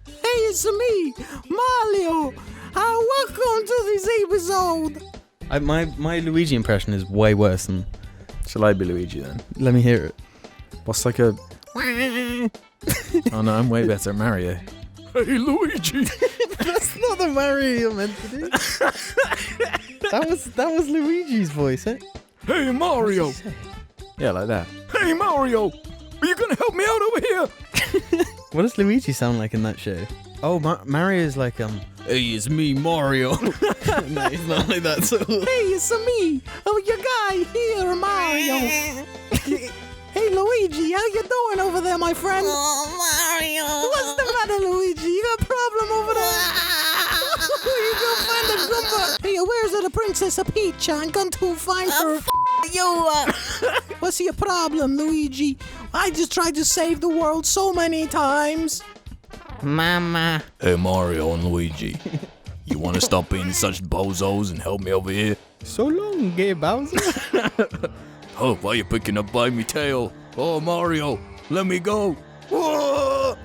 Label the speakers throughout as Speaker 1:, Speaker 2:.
Speaker 1: Hey, it's me, Mario. Welcome to this episode. My Luigi impression is way worse than...
Speaker 2: Shall I be Luigi then?
Speaker 1: Let me hear it.
Speaker 2: What's like a... Oh no, I'm way better at Mario. Hey, Luigi.
Speaker 1: That's not the Mario you're meant to do. That was Luigi's voice, eh?
Speaker 2: Hey, Mario. Yeah, like that. Hey, Mario. Are you going to help me out over here?
Speaker 1: What does Luigi sound like in that show? Oh, Mario's like, Hey, it's me, Mario. No, he's not like that. So. Hey, it's me. Oh, your guy here, Mario. Hey, Luigi, how you doing over there, my friend?
Speaker 3: Oh, Mario.
Speaker 1: What's the matter, Luigi? You got a problem over there? You go find the Goomba. Hey, where's the Princess Peach? I'm going to find her.
Speaker 3: You,
Speaker 1: What's your problem, Luigi? I just tried to save the world so many times.
Speaker 3: Mama.
Speaker 2: Hey, Mario and Luigi. You want to stop being such bozos and help me over here?
Speaker 1: So long, gay Bowser.
Speaker 2: Oh, why are you picking up by me tail? Oh, Mario, let me go. Whoa!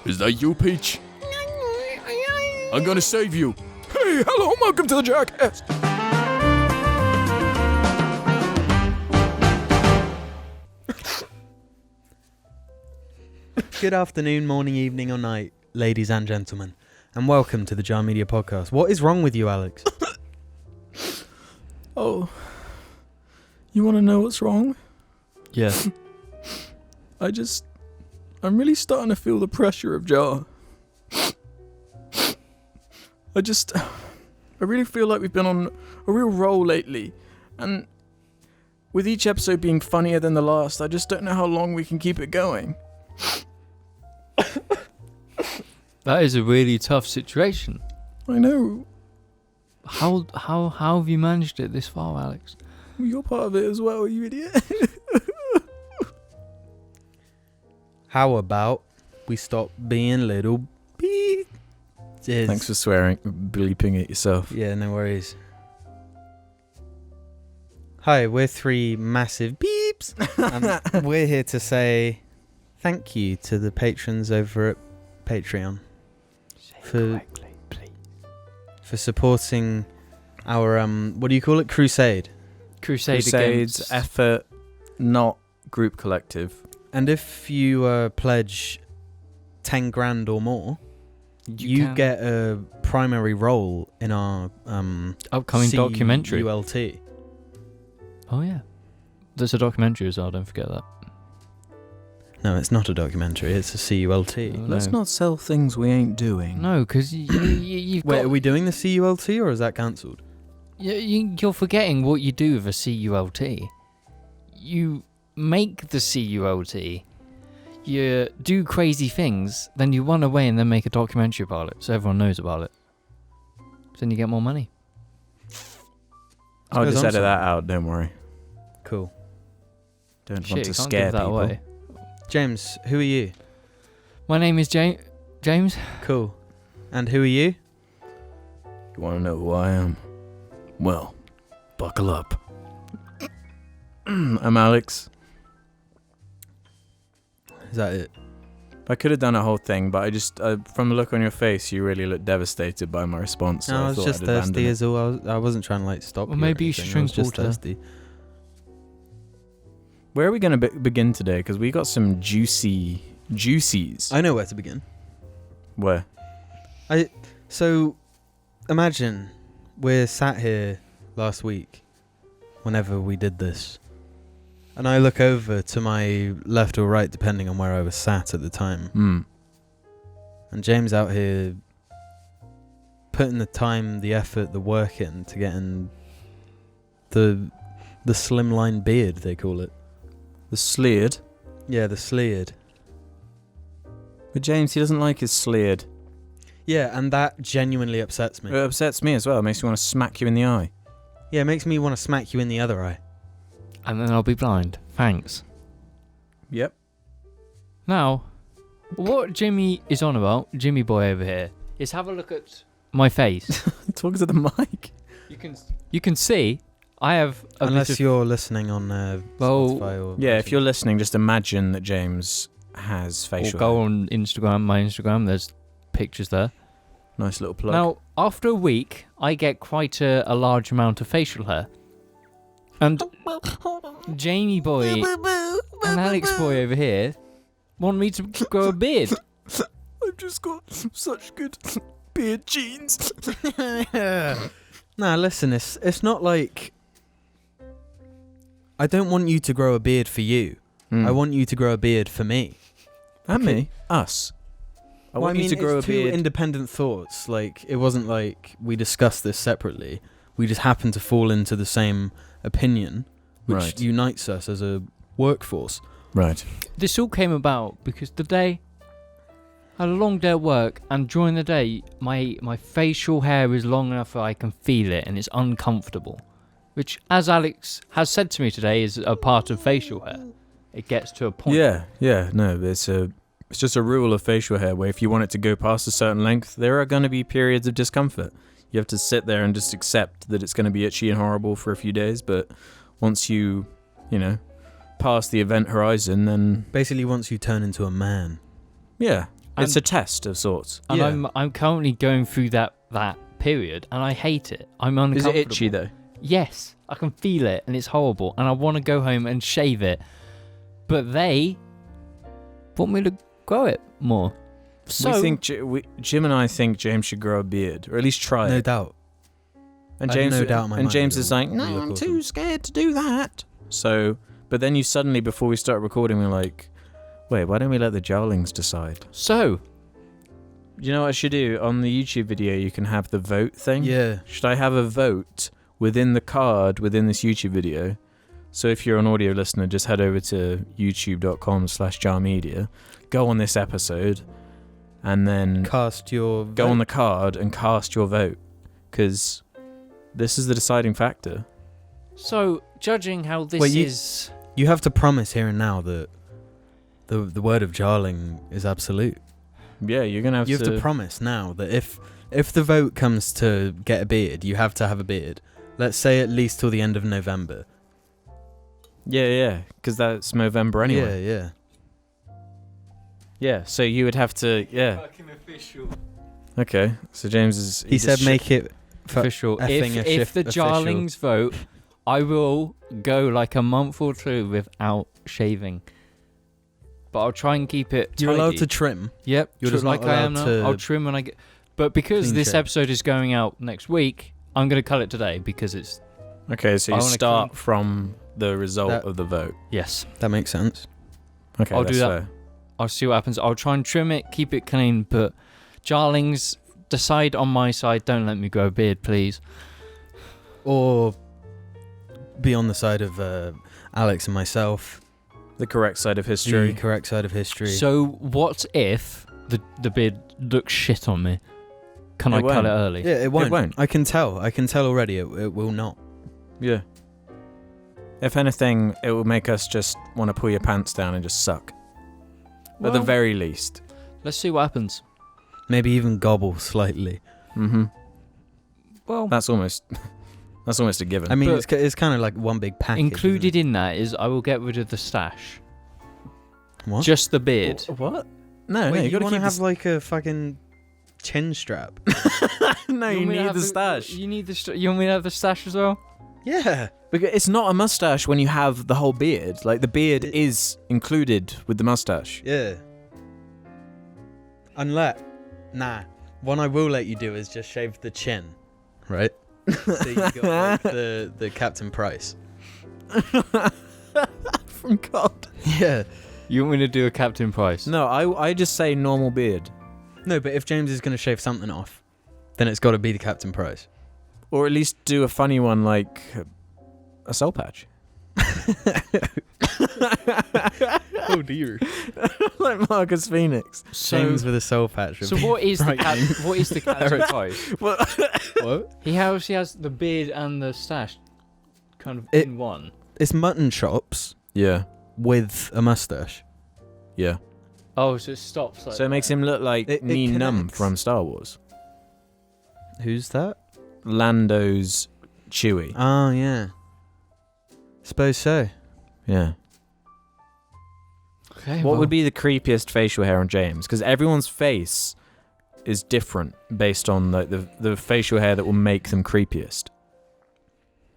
Speaker 2: Is that you, Peach? I'm gonna save you. Hey, hello, welcome to the JARCAST.
Speaker 1: Good afternoon, morning, evening, or night, ladies and gentlemen, and welcome to the Jar Media Podcast. What is wrong with you, Alex?
Speaker 2: Oh, you want to know what's wrong?
Speaker 1: Yeah.
Speaker 2: I'm really starting to feel the pressure of Jar. I really feel like we've been on a real roll lately, and with each episode being funnier than the last, I just don't know how long we can keep it going.
Speaker 4: That is a really tough situation.
Speaker 2: I know.
Speaker 4: How have you managed it this far, Alex?
Speaker 2: You're part of it as well, you idiot.
Speaker 1: How about we stop being little beep?
Speaker 2: Thanks for swearing, bleeping it yourself.
Speaker 1: Yeah, no worries. Hi, we're three massive beeps. And we're here to say thank you to the patrons over at Patreon for supporting our what do you call it? Crusades
Speaker 4: against
Speaker 2: effort, not group collective.
Speaker 1: And if you pledge 10 grand or more, you get a primary role in our
Speaker 4: upcoming documentary.
Speaker 1: ULT.
Speaker 4: Oh yeah, there's a documentary as well. Don't forget that.
Speaker 1: No, it's not a documentary. It's a CULT.
Speaker 4: Oh,
Speaker 2: Let's not sell things we ain't doing.
Speaker 4: No, because you've
Speaker 1: Wait,
Speaker 4: got...
Speaker 1: are we doing the CULT or is that cancelled?
Speaker 4: You're forgetting what you do with a CULT. You make the CULT, you do crazy things, then you run away and then make a documentary about it so everyone knows about it. So then you get more money.
Speaker 2: I'll just edit that out, don't worry.
Speaker 1: Cool.
Speaker 2: Don't want to
Speaker 4: you can't
Speaker 2: scare
Speaker 4: give that
Speaker 2: people.
Speaker 4: away.
Speaker 1: James, who are you?
Speaker 4: My name is James.
Speaker 1: Cool. And who are you?
Speaker 2: You want to know who I am? Well, buckle up. I'm Alex.
Speaker 1: Is that it?
Speaker 2: I could have done a whole thing, but I just, from the look on your face, you really look devastated by my response. So
Speaker 1: No, I was just thirsty as all. I wasn't trying to stop
Speaker 4: Well,
Speaker 1: you.
Speaker 4: maybe you should
Speaker 1: I was
Speaker 4: drink
Speaker 1: just
Speaker 4: water.
Speaker 1: thirsty.
Speaker 2: Where are we going to begin today? Because we got some juicies.
Speaker 1: I know where to begin.
Speaker 2: Where?
Speaker 1: So, imagine we're sat here last week, whenever we did this, and I look over to my left or right, depending on where I was sat at the time, and James out here putting the time, the effort, the work in to get in the slimline beard, they call it.
Speaker 2: The sleared?
Speaker 1: Yeah, the sleared.
Speaker 2: But James, he doesn't like his sleared.
Speaker 1: Yeah, and that genuinely upsets me.
Speaker 2: It upsets me as well. It makes me want to smack you in the eye.
Speaker 1: Yeah, it makes me want to smack you in the other eye.
Speaker 4: And then I'll be blind. Thanks.
Speaker 2: Yep.
Speaker 4: Now, what Jimmy is on about, Jimmy boy over here, is have a look at my face.
Speaker 2: Talk to the mic.
Speaker 4: You can see I have
Speaker 1: Unless you're listening on Spotify or...
Speaker 2: Yeah, if you're listening, just imagine that James
Speaker 5: has
Speaker 4: Or
Speaker 5: facial
Speaker 4: go
Speaker 5: hair.
Speaker 4: on Instagram, my Instagram. There's pictures there.
Speaker 5: Nice little plug.
Speaker 4: Now, after a week, I get quite a large amount of facial hair. And Jamie boy and Alex boy over here want me to grow a beard.
Speaker 2: I've just got such good beard genes.
Speaker 1: Nah, listen, it's not like I don't want you to grow a beard for you. I want you to grow a beard for me.
Speaker 5: And me. Us. I want you to grow a
Speaker 1: it's two
Speaker 5: beard.
Speaker 1: independent thoughts. Like, it wasn't like we discussed this separately. We just happened to fall into the same opinion, which
Speaker 5: Right.
Speaker 1: unites us as a workforce.
Speaker 5: Right.
Speaker 4: This all came about because today I had a long day at work, and during the day my facial hair is long enough that I can feel it and it's uncomfortable. Which, as Alex has said to me today, is a part of facial hair. It gets to a point.
Speaker 5: Yeah. No, it's just a rule of facial hair where if you want it to go past a certain length, there are going to be periods of discomfort. You have to sit there and just accept that it's going to be itchy and horrible for a few days, but once you pass the event horizon, then
Speaker 1: Basically, once you turn into a man.
Speaker 5: yeah, it's
Speaker 4: And-
Speaker 5: a test of sorts.
Speaker 4: And
Speaker 1: Yeah.
Speaker 4: I'm currently going through that period, and I hate it. I'm
Speaker 5: Is
Speaker 4: uncomfortable.
Speaker 5: it itchy though?
Speaker 4: Yes, I can feel it, and it's horrible, and I want to go home and shave it. But they want me to grow it more. So
Speaker 5: we think Jim and I think James should grow a beard, or at least try
Speaker 1: No
Speaker 5: it.
Speaker 1: doubt.
Speaker 5: And
Speaker 1: I have
Speaker 5: James,
Speaker 1: no doubt in my
Speaker 5: and
Speaker 1: mind
Speaker 5: James
Speaker 1: it'll
Speaker 5: is like, no,
Speaker 1: look
Speaker 5: I'm
Speaker 1: awesome."
Speaker 5: too scared to do that. So, but then you suddenly, before we start recording, we're like, wait, why don't we let the Jarlings decide?
Speaker 4: So,
Speaker 5: You know what I should do? On the YouTube video, you can have the vote thing.
Speaker 1: Yeah.
Speaker 5: Should I have a vote within the card within this YouTube video? So if you're an audio listener, just head over to youtube.com/jarmedia, go on this episode, and then
Speaker 1: Cast your
Speaker 5: go on the card and cast your vote, because this is the deciding factor.
Speaker 4: judging how this
Speaker 1: Wait,
Speaker 4: is...
Speaker 1: You have to promise here and now that the word of Jarling is absolute.
Speaker 5: Yeah, you're gonna have
Speaker 1: You have to promise now that if the vote comes to get a beard, you have to have a beard. Let's say at least till the end of November.
Speaker 5: Yeah, because that's November anyway.
Speaker 1: Yeah.
Speaker 5: Yeah, so you would have to. Yeah.
Speaker 4: Fucking official.
Speaker 5: Okay, so James is.
Speaker 1: He said make it
Speaker 4: Official.
Speaker 1: effing a
Speaker 4: If
Speaker 1: shift
Speaker 4: the
Speaker 1: official.
Speaker 4: Jarlings vote, I will go like a month or two without shaving. But I'll try and keep it
Speaker 1: You're allowed
Speaker 4: tidy.
Speaker 1: to trim.
Speaker 4: Yep,
Speaker 1: You're just
Speaker 4: like
Speaker 1: not
Speaker 4: I am
Speaker 1: allowed
Speaker 4: now.
Speaker 1: to
Speaker 4: I'll trim when I get... But because
Speaker 1: clean
Speaker 4: this
Speaker 1: shave.
Speaker 4: episode is going out next week, I'm going to cut it today because it's...
Speaker 5: Okay, so
Speaker 4: I
Speaker 5: you
Speaker 4: wanna
Speaker 5: start
Speaker 4: clean-
Speaker 5: from the result
Speaker 1: That-
Speaker 5: of the vote.
Speaker 4: Yes.
Speaker 1: That makes sense.
Speaker 5: Okay,
Speaker 4: I'll
Speaker 5: that's
Speaker 4: do that.
Speaker 5: fair.
Speaker 4: I'll see what happens. I'll try and trim it, keep it clean, but Jarlings, decide on my side. Don't let me grow a beard, please.
Speaker 1: Or be on the side of Alex and myself.
Speaker 5: The correct side of
Speaker 1: The
Speaker 5: history.
Speaker 1: correct side of history.
Speaker 4: So what if the beard looks shit on me? Can
Speaker 5: It
Speaker 4: I cut
Speaker 5: won't.
Speaker 4: it early?
Speaker 1: yeah, it won't.
Speaker 5: won't.
Speaker 1: I can tell already. It will not.
Speaker 5: Yeah. If anything, it will make us just want to pull your pants down and just suck. At the
Speaker 4: Well,
Speaker 5: very least.
Speaker 4: let's see what happens.
Speaker 1: Maybe even gobble slightly.
Speaker 5: Mm-hmm.
Speaker 4: Well,
Speaker 5: That's almost a given.
Speaker 1: I mean,
Speaker 4: But-
Speaker 1: it's kind of like one big package.
Speaker 4: included in that is I will get rid of the stash.
Speaker 1: What?
Speaker 4: Just the beard.
Speaker 5: What? No,
Speaker 1: Wait,
Speaker 5: you
Speaker 1: you
Speaker 5: gotta
Speaker 1: want to
Speaker 5: keep
Speaker 1: have like a fucking chin strap?
Speaker 5: No, you
Speaker 4: want me to
Speaker 5: need
Speaker 4: have
Speaker 5: the stash.
Speaker 4: You need you want me to have the stash as well?
Speaker 1: Yeah.
Speaker 5: Because it's not a mustache when you have the whole beard. Like, the beard is included with the mustache.
Speaker 1: Yeah. One I will let you do is just shave the chin, right? So you got like the Captain Price.
Speaker 5: From God.
Speaker 1: Yeah.
Speaker 4: You want me to do a Captain Price?
Speaker 5: No, I just say normal beard.
Speaker 1: No, but if James is going to shave something off, then it's got to be the Captain Price.
Speaker 5: Or at least do a funny one like a soul patch.
Speaker 1: Oh dear.
Speaker 5: Like Marcus Phoenix.
Speaker 1: James with a soul patch.
Speaker 4: So what is the
Speaker 1: frightening.
Speaker 4: what is the Captain Price?
Speaker 1: What?
Speaker 4: He has the beard and the stash kind of
Speaker 1: It-
Speaker 4: in one.
Speaker 1: It's mutton chops
Speaker 5: Yeah.
Speaker 1: with a mustache.
Speaker 5: Yeah.
Speaker 4: Oh, so it stops like
Speaker 5: So it makes him look like
Speaker 1: It
Speaker 5: Nien Nunb
Speaker 1: connects.
Speaker 5: from Star Wars.
Speaker 1: Who's that?
Speaker 5: Lando's Chewie.
Speaker 1: Oh, yeah. Suppose so.
Speaker 5: Yeah.
Speaker 4: Okay.
Speaker 5: What would be the creepiest facial hair on James? Because everyone's face is different based on the facial hair that will make them creepiest.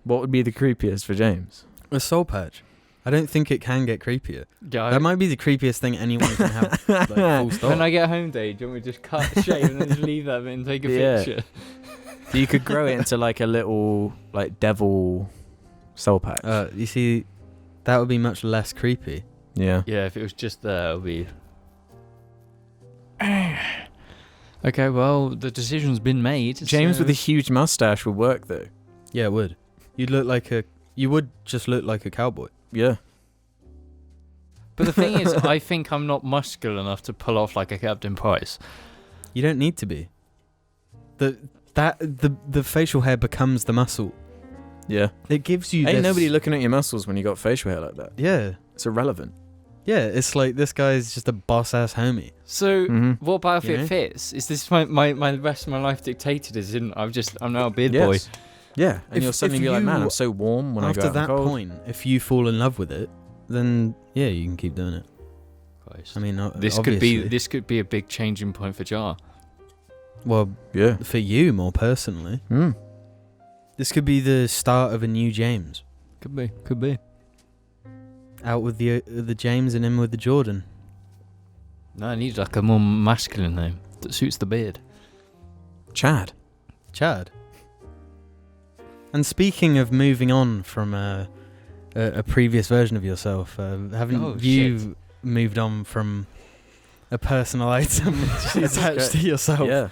Speaker 5: What would be the creepiest for James?
Speaker 1: A soul patch. I don't think it can get creepier.
Speaker 4: Yeah,
Speaker 1: That might be the creepiest thing anyone can have. Like, full stop.
Speaker 4: when I get home, Dave, do you want me to just cut, shave, and then just leave that bit and take a
Speaker 5: Yeah.
Speaker 4: picture?
Speaker 5: So you could grow it into like a little like devil soul patch.
Speaker 1: You see, that would be much less creepy.
Speaker 5: Yeah.
Speaker 4: Yeah, if it was just there, it would be. Okay, well, the decision's been made.
Speaker 5: James
Speaker 4: so-
Speaker 5: with a huge mustache would work though.
Speaker 1: Yeah, it would. You would just look like a cowboy.
Speaker 5: Yeah.
Speaker 4: But the thing is, I think I'm not muscular enough to pull off like a Captain Price.
Speaker 1: You don't need to be. The facial hair becomes the muscle.
Speaker 5: Yeah.
Speaker 1: It gives you
Speaker 5: Ain't
Speaker 1: this.
Speaker 5: nobody looking at your muscles when you got facial hair like that.
Speaker 1: Yeah,
Speaker 5: It's irrelevant.
Speaker 1: yeah. It's like this guy's just a boss ass homie.
Speaker 4: So,
Speaker 5: Mm-hmm.
Speaker 4: what about if
Speaker 1: You
Speaker 4: it
Speaker 1: know?
Speaker 4: fits? Is this my rest of my life dictated? As in, I'm now a beard boy.
Speaker 5: Yeah, and
Speaker 1: If-
Speaker 5: you'll suddenly
Speaker 1: if
Speaker 5: be like, man,
Speaker 1: you-
Speaker 5: I'm so warm when I
Speaker 1: After
Speaker 5: go out in
Speaker 1: that
Speaker 5: the cold.
Speaker 1: point, if you fall in love with it, then yeah, you can keep doing it.
Speaker 4: Christ.
Speaker 1: I mean,
Speaker 4: This
Speaker 1: obviously.
Speaker 4: could be a big changing point for Jar.
Speaker 1: Well,
Speaker 5: Yeah.
Speaker 1: for you more personally,
Speaker 5: Mm.
Speaker 1: this could be the start of a new James.
Speaker 4: Could be.
Speaker 1: Out with the James and in with the Jordan.
Speaker 4: No, I need like a more masculine name that suits the beard.
Speaker 5: Chad.
Speaker 1: Chad. And speaking of moving on from a previous version of yourself, haven't
Speaker 4: Oh,
Speaker 1: you
Speaker 4: shit.
Speaker 1: moved on from a personal item
Speaker 5: Jesus
Speaker 1: attached
Speaker 5: Christ.
Speaker 1: to yourself?
Speaker 5: Yeah.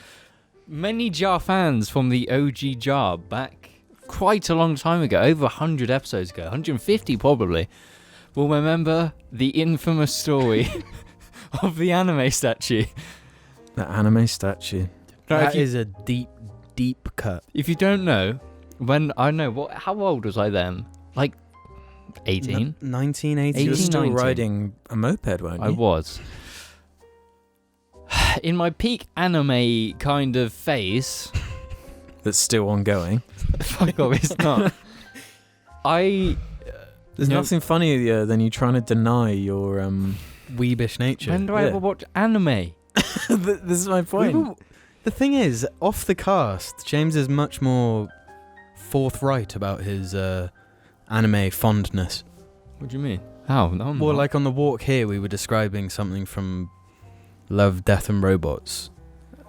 Speaker 4: Many Jar fans from the OG Jar back quite a long time ago, over 100 episodes ago, 150 probably, will remember the infamous story of the anime statue.
Speaker 5: The anime statue.
Speaker 4: Now,
Speaker 1: That is a deep, deep cut.
Speaker 4: if you don't know, how old was I then? Like 18?
Speaker 1: 1980.
Speaker 5: You were
Speaker 4: 18,
Speaker 5: still
Speaker 4: 19.
Speaker 5: riding a moped, weren't you?
Speaker 4: I was. In my peak anime kind of phase,
Speaker 5: That's still ongoing.
Speaker 4: fuck off, it's not. There's
Speaker 5: There's nothing funnier than you trying to deny your
Speaker 1: Weebish nature.
Speaker 4: When do I
Speaker 5: Yeah.
Speaker 4: ever watch anime?
Speaker 5: This is my point.
Speaker 1: The thing is, off the cast, James is much more forthright about his anime fondness.
Speaker 4: What do you mean? How? No, I'm
Speaker 1: Well,
Speaker 4: not.
Speaker 1: like on the walk here, we were describing something from Love, Death and Robots,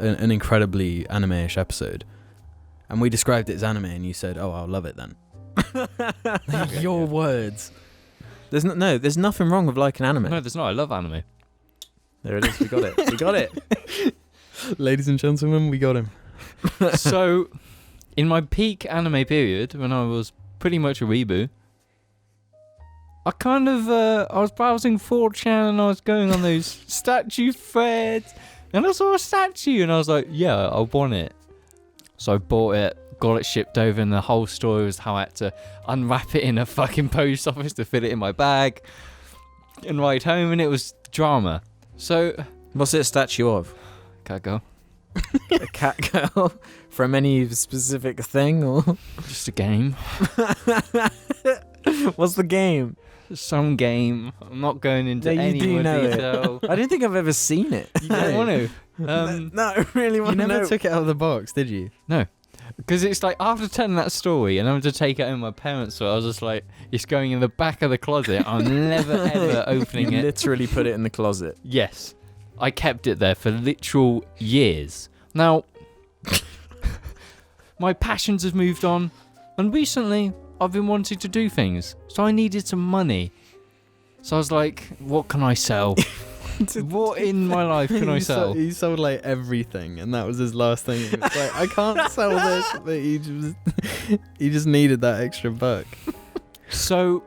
Speaker 1: an incredibly anime-ish episode. And we described it as anime, and you said, "Oh, I'll love it then." Your words.
Speaker 5: There's nothing wrong with liking anime.
Speaker 4: No, there's not. I love anime.
Speaker 5: There it is. We got it. We got it.
Speaker 1: Ladies and gentlemen, we got him.
Speaker 4: So, in my peak anime period, when I was pretty much a weeboo, I was browsing 4chan and I was going on those statue threads, and I saw a statue and I was like, yeah, I want it. So I bought it, got it shipped over, and the whole story was how I had to unwrap it in a fucking post office to fit it in my bag and ride home, and it was drama. So,
Speaker 5: What's it a statue of?
Speaker 4: can't go.
Speaker 5: A cat girl from any specific thing, or
Speaker 4: Just a game.
Speaker 5: what's the game?
Speaker 4: Some game. I'm not going into
Speaker 5: No, you
Speaker 4: any
Speaker 5: do
Speaker 4: more
Speaker 5: know it.
Speaker 4: detail.
Speaker 5: I don't think I've ever seen it.
Speaker 4: You don't want to.
Speaker 5: No, I really
Speaker 1: You
Speaker 5: want to
Speaker 1: never
Speaker 5: know.
Speaker 1: took it out of the box, did you?
Speaker 4: Because it's like, after telling that story and I'm to take it home my parents, so I was just like, it's going in the back of the closet. I'm never ever opening
Speaker 5: You
Speaker 4: it.
Speaker 5: literally put it in the closet.
Speaker 4: Yes. I kept it there for literal years. Now, my passions have moved on, and recently I've been wanting to do things, so I needed some money. So I was like, what can I sell? What in my life can I sell?
Speaker 1: He sold like everything, and that was his last thing. He was like, I can't sell this, but he just needed that extra buck.
Speaker 4: So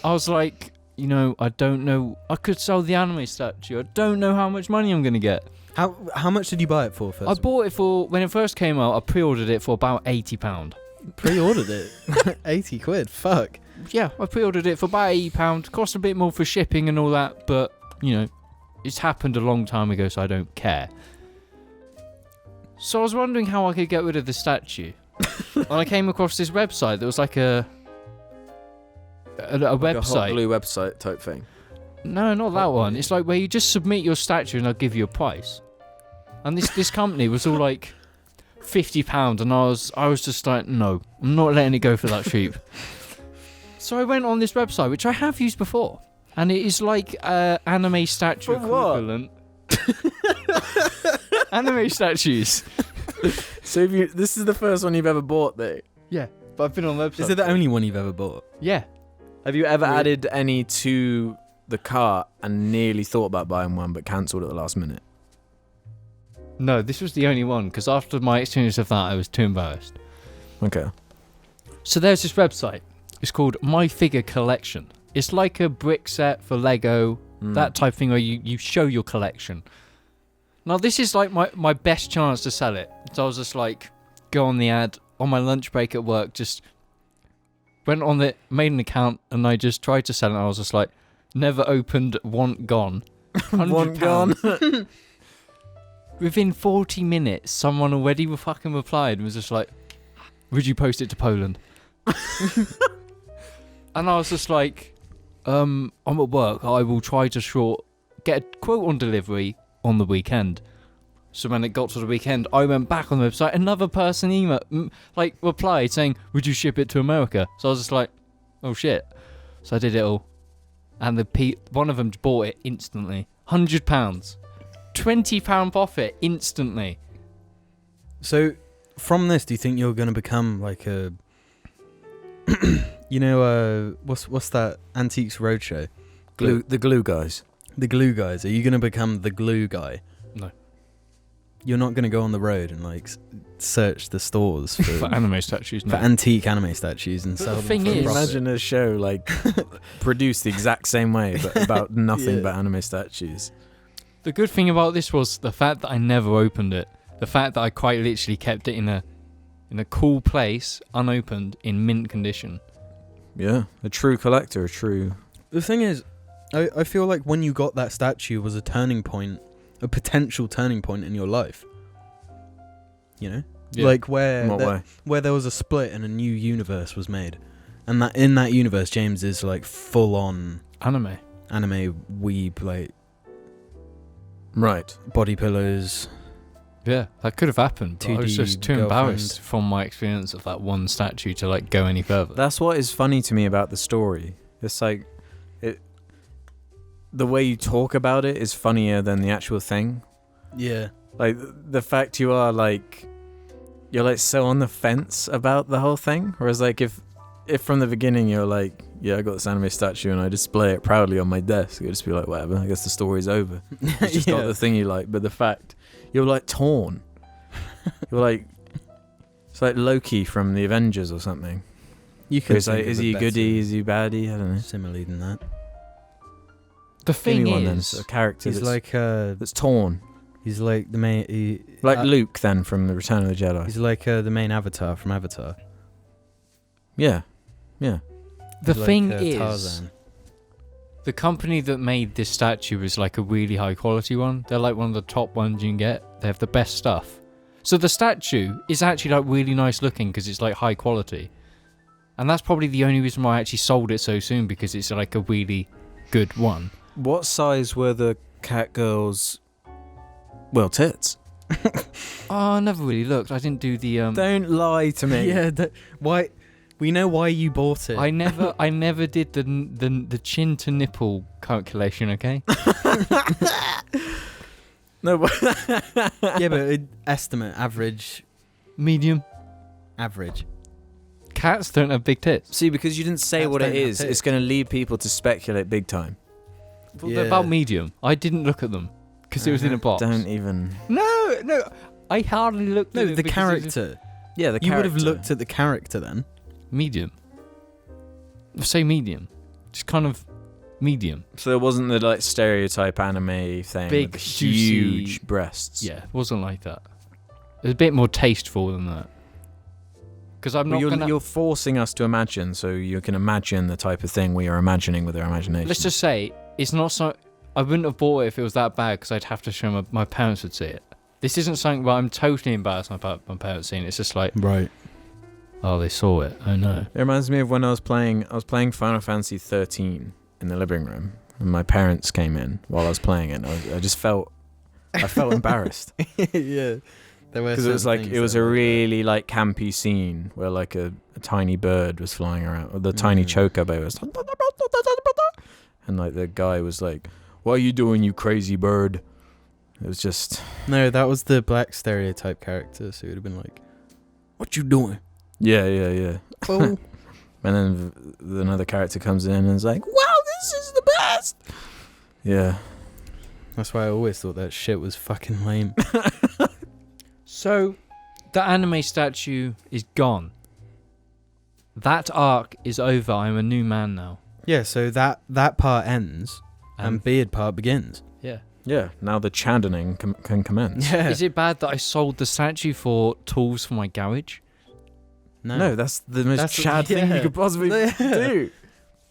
Speaker 4: I was like, I don't know. I could sell the anime statue. I don't know how much money I'm going to get.
Speaker 1: How much did you buy it for first?
Speaker 4: I bought it for, when it first came out, I pre-ordered it for about £80.
Speaker 1: Pre-ordered it. 80 quid. Fuck.
Speaker 4: Yeah, I pre-ordered it for about £80. Cost a bit more for shipping and all that, but, it's happened a long time ago, so I don't care. So I was wondering how I could get rid of the statue. And I came across this website that was like a
Speaker 5: Like a hot
Speaker 4: website.
Speaker 5: glue website type thing.
Speaker 4: No, not that one. It's like where you just submit your statue and they'll give you a price. And this company was all like £50, and I was just like, no, I'm not letting it go for that cheap. So I went on this website, which I have used before, and it is like anime statue
Speaker 5: For what?
Speaker 4: equivalent. Anime statues.
Speaker 5: So this is the first one you've ever bought, though?
Speaker 4: Yeah, but I've been on the website.
Speaker 1: Is it the only one you've ever bought?
Speaker 4: Yeah.
Speaker 5: Have you ever added any to the cart and nearly thought about buying one but cancelled at the last minute?
Speaker 4: No, this was the only one, because after my experience of that, I was too embarrassed.
Speaker 5: Okay.
Speaker 4: So there's this website. It's called My Figure Collection. It's like a brick set for Lego, that type of thing where you show your collection. Now, this is like my best chance to sell it. So I was just like, go on the ad, on my lunch break at work, just went on it, made an account, and I just tried to sell it. And I was just like, never opened, want gone.
Speaker 5: Want gone.
Speaker 4: Within 40 minutes, someone already fucking replied and was just like, would you post it to Poland? And I was just like, I'm at work. I will try to get a quote on delivery on the weekend. So when it got to the weekend, I went back on the website. Another person replied saying, would you ship it to America? So I was just like, oh shit. So I did it all. And one of them bought it instantly. £100. £20 profit instantly.
Speaker 1: So, from this, do you think you're going to become like a... what's that Antiques Roadshow?
Speaker 5: The glue guys.
Speaker 1: The glue guys. Are you going to become the glue guy?
Speaker 4: No.
Speaker 1: You're not going to go on the road and like search the stores
Speaker 4: For anime statues, no.
Speaker 1: for antique anime statues and
Speaker 4: But
Speaker 1: sell
Speaker 4: the
Speaker 1: them
Speaker 4: thing
Speaker 1: for a
Speaker 4: is-
Speaker 1: profit?
Speaker 5: Imagine a show like produced the exact same way, but about nothing
Speaker 1: Yeah.
Speaker 5: but anime statues.
Speaker 4: The good thing about this was the fact that I never opened it. The fact that I quite literally kept it in a cool place, unopened, in mint condition.
Speaker 5: Yeah, a true collector, a true...
Speaker 1: The thing is, I feel like when you got that statue was a turning point, a potential turning point in your life. You know?
Speaker 4: Yeah.
Speaker 1: Like
Speaker 5: In what way?
Speaker 1: where there was a split and a new universe was made. And that in that universe, James is like full on
Speaker 4: Anime.
Speaker 1: anime weeb, like
Speaker 5: Right.
Speaker 1: body pillows.
Speaker 4: Yeah, that could have happened. But I was
Speaker 1: 2D
Speaker 4: just too
Speaker 1: girlfriend.
Speaker 4: embarrassed from my experience of that one statue to like go any further.
Speaker 5: That's what is funny to me about the story. It's like... The way you talk about it is funnier than the actual thing.
Speaker 1: Yeah.
Speaker 5: Like, the fact you are like... You're like so on the fence about the whole thing. Whereas like if from the beginning you're like, yeah, I got this anime statue and I display it proudly on my desk, you'd just be like, whatever, I guess the story's over. You just got the thing you like. But the fact you're like torn. You're like... It's like Loki from the Avengers or something.
Speaker 1: You could
Speaker 5: It's like, is he a goodie? Is he a baddie? I don't know.
Speaker 1: simile than that?
Speaker 4: The
Speaker 5: Give
Speaker 4: thing
Speaker 5: me one then.
Speaker 4: is,
Speaker 5: A character
Speaker 1: He's
Speaker 5: that's,
Speaker 1: like
Speaker 5: that's torn.
Speaker 1: he's like the main
Speaker 5: Like Luke then from the Return of the Jedi.
Speaker 1: He's like the main Avatar from Avatar.
Speaker 5: Yeah. Yeah.
Speaker 4: the
Speaker 1: He's
Speaker 4: thing
Speaker 1: like,
Speaker 4: is,
Speaker 1: Tarzan.
Speaker 4: the company that made this statue is like a really high quality one. They're like one of the top ones you can get. They have the best stuff. So the statue is actually like really nice looking because it's like high quality. And that's probably the only reason why I actually sold it so soon, because it's like a really good one.
Speaker 5: What size were the cat girls? Well, tits.
Speaker 4: Oh, I never really looked. I didn't do the
Speaker 5: Don't lie to me.
Speaker 1: Yeah, why? We know why you bought it.
Speaker 4: I never did the chin to nipple calculation, okay?
Speaker 5: No, but
Speaker 1: Yeah, but estimate, average.
Speaker 4: Medium.
Speaker 1: Average.
Speaker 4: Cats don't have big tits.
Speaker 5: see, because you didn't say
Speaker 1: Cats
Speaker 5: what it
Speaker 1: don't have
Speaker 5: is,
Speaker 1: tits.
Speaker 5: it's going to lead people to speculate big time.
Speaker 4: Well, they're about medium. I didn't look at them because it was in a box.
Speaker 5: Don't even.
Speaker 4: No. I hardly looked at
Speaker 1: No,
Speaker 4: it
Speaker 1: the
Speaker 4: because it was
Speaker 1: character.
Speaker 5: Yeah, the
Speaker 1: You would have
Speaker 5: character.
Speaker 1: looked at the character then.
Speaker 4: medium. Say medium. Just kind of medium.
Speaker 5: So it wasn't the like stereotype anime thing.
Speaker 4: Big,
Speaker 5: with the
Speaker 4: juicy-
Speaker 5: huge breasts.
Speaker 4: Yeah, it wasn't like that. It was a bit more tasteful than that. Because I'm
Speaker 5: Well,
Speaker 4: not gonna.
Speaker 5: you're forcing us to imagine, so you can imagine the type of thing we are imagining with our imagination.
Speaker 4: Let's just say it's not so. I wouldn't have bought it if it was that bad, because I'd have to show my parents would see it. This isn't something where I'm totally embarrassed about my parents seeing it. It's just like,
Speaker 1: Right.
Speaker 4: oh, they saw it. Oh no.
Speaker 5: It reminds me of when I was playing Final Fantasy 13 in the living room and my parents came in while I was playing it. And I just felt embarrassed
Speaker 1: Yeah.
Speaker 5: because it was like it was a really like campy scene where like a tiny bird was flying around, or the tiny chocobo was, and like the guy was like, "What are you doing, you crazy bird?" It was just
Speaker 1: No, that was the black stereotype character, so it would have been like, "What you doing?"
Speaker 5: yeah.
Speaker 1: Oh.
Speaker 5: And then another character comes in and is like, "Wow, this is the best." Yeah.
Speaker 1: That's why I always thought that shit was fucking lame.
Speaker 4: So, the anime statue is gone. That arc is over. I'm a new man now.
Speaker 1: Yeah, so that part ends and beard part begins.
Speaker 4: Yeah.
Speaker 5: Yeah, now the chandening can commence.
Speaker 1: Yeah.
Speaker 4: Is it bad that I sold the statue for tools for my garage?
Speaker 5: No, that's the most
Speaker 1: That's-
Speaker 5: Chad thing you
Speaker 1: yeah.
Speaker 5: could possibly
Speaker 1: Yeah.
Speaker 5: do.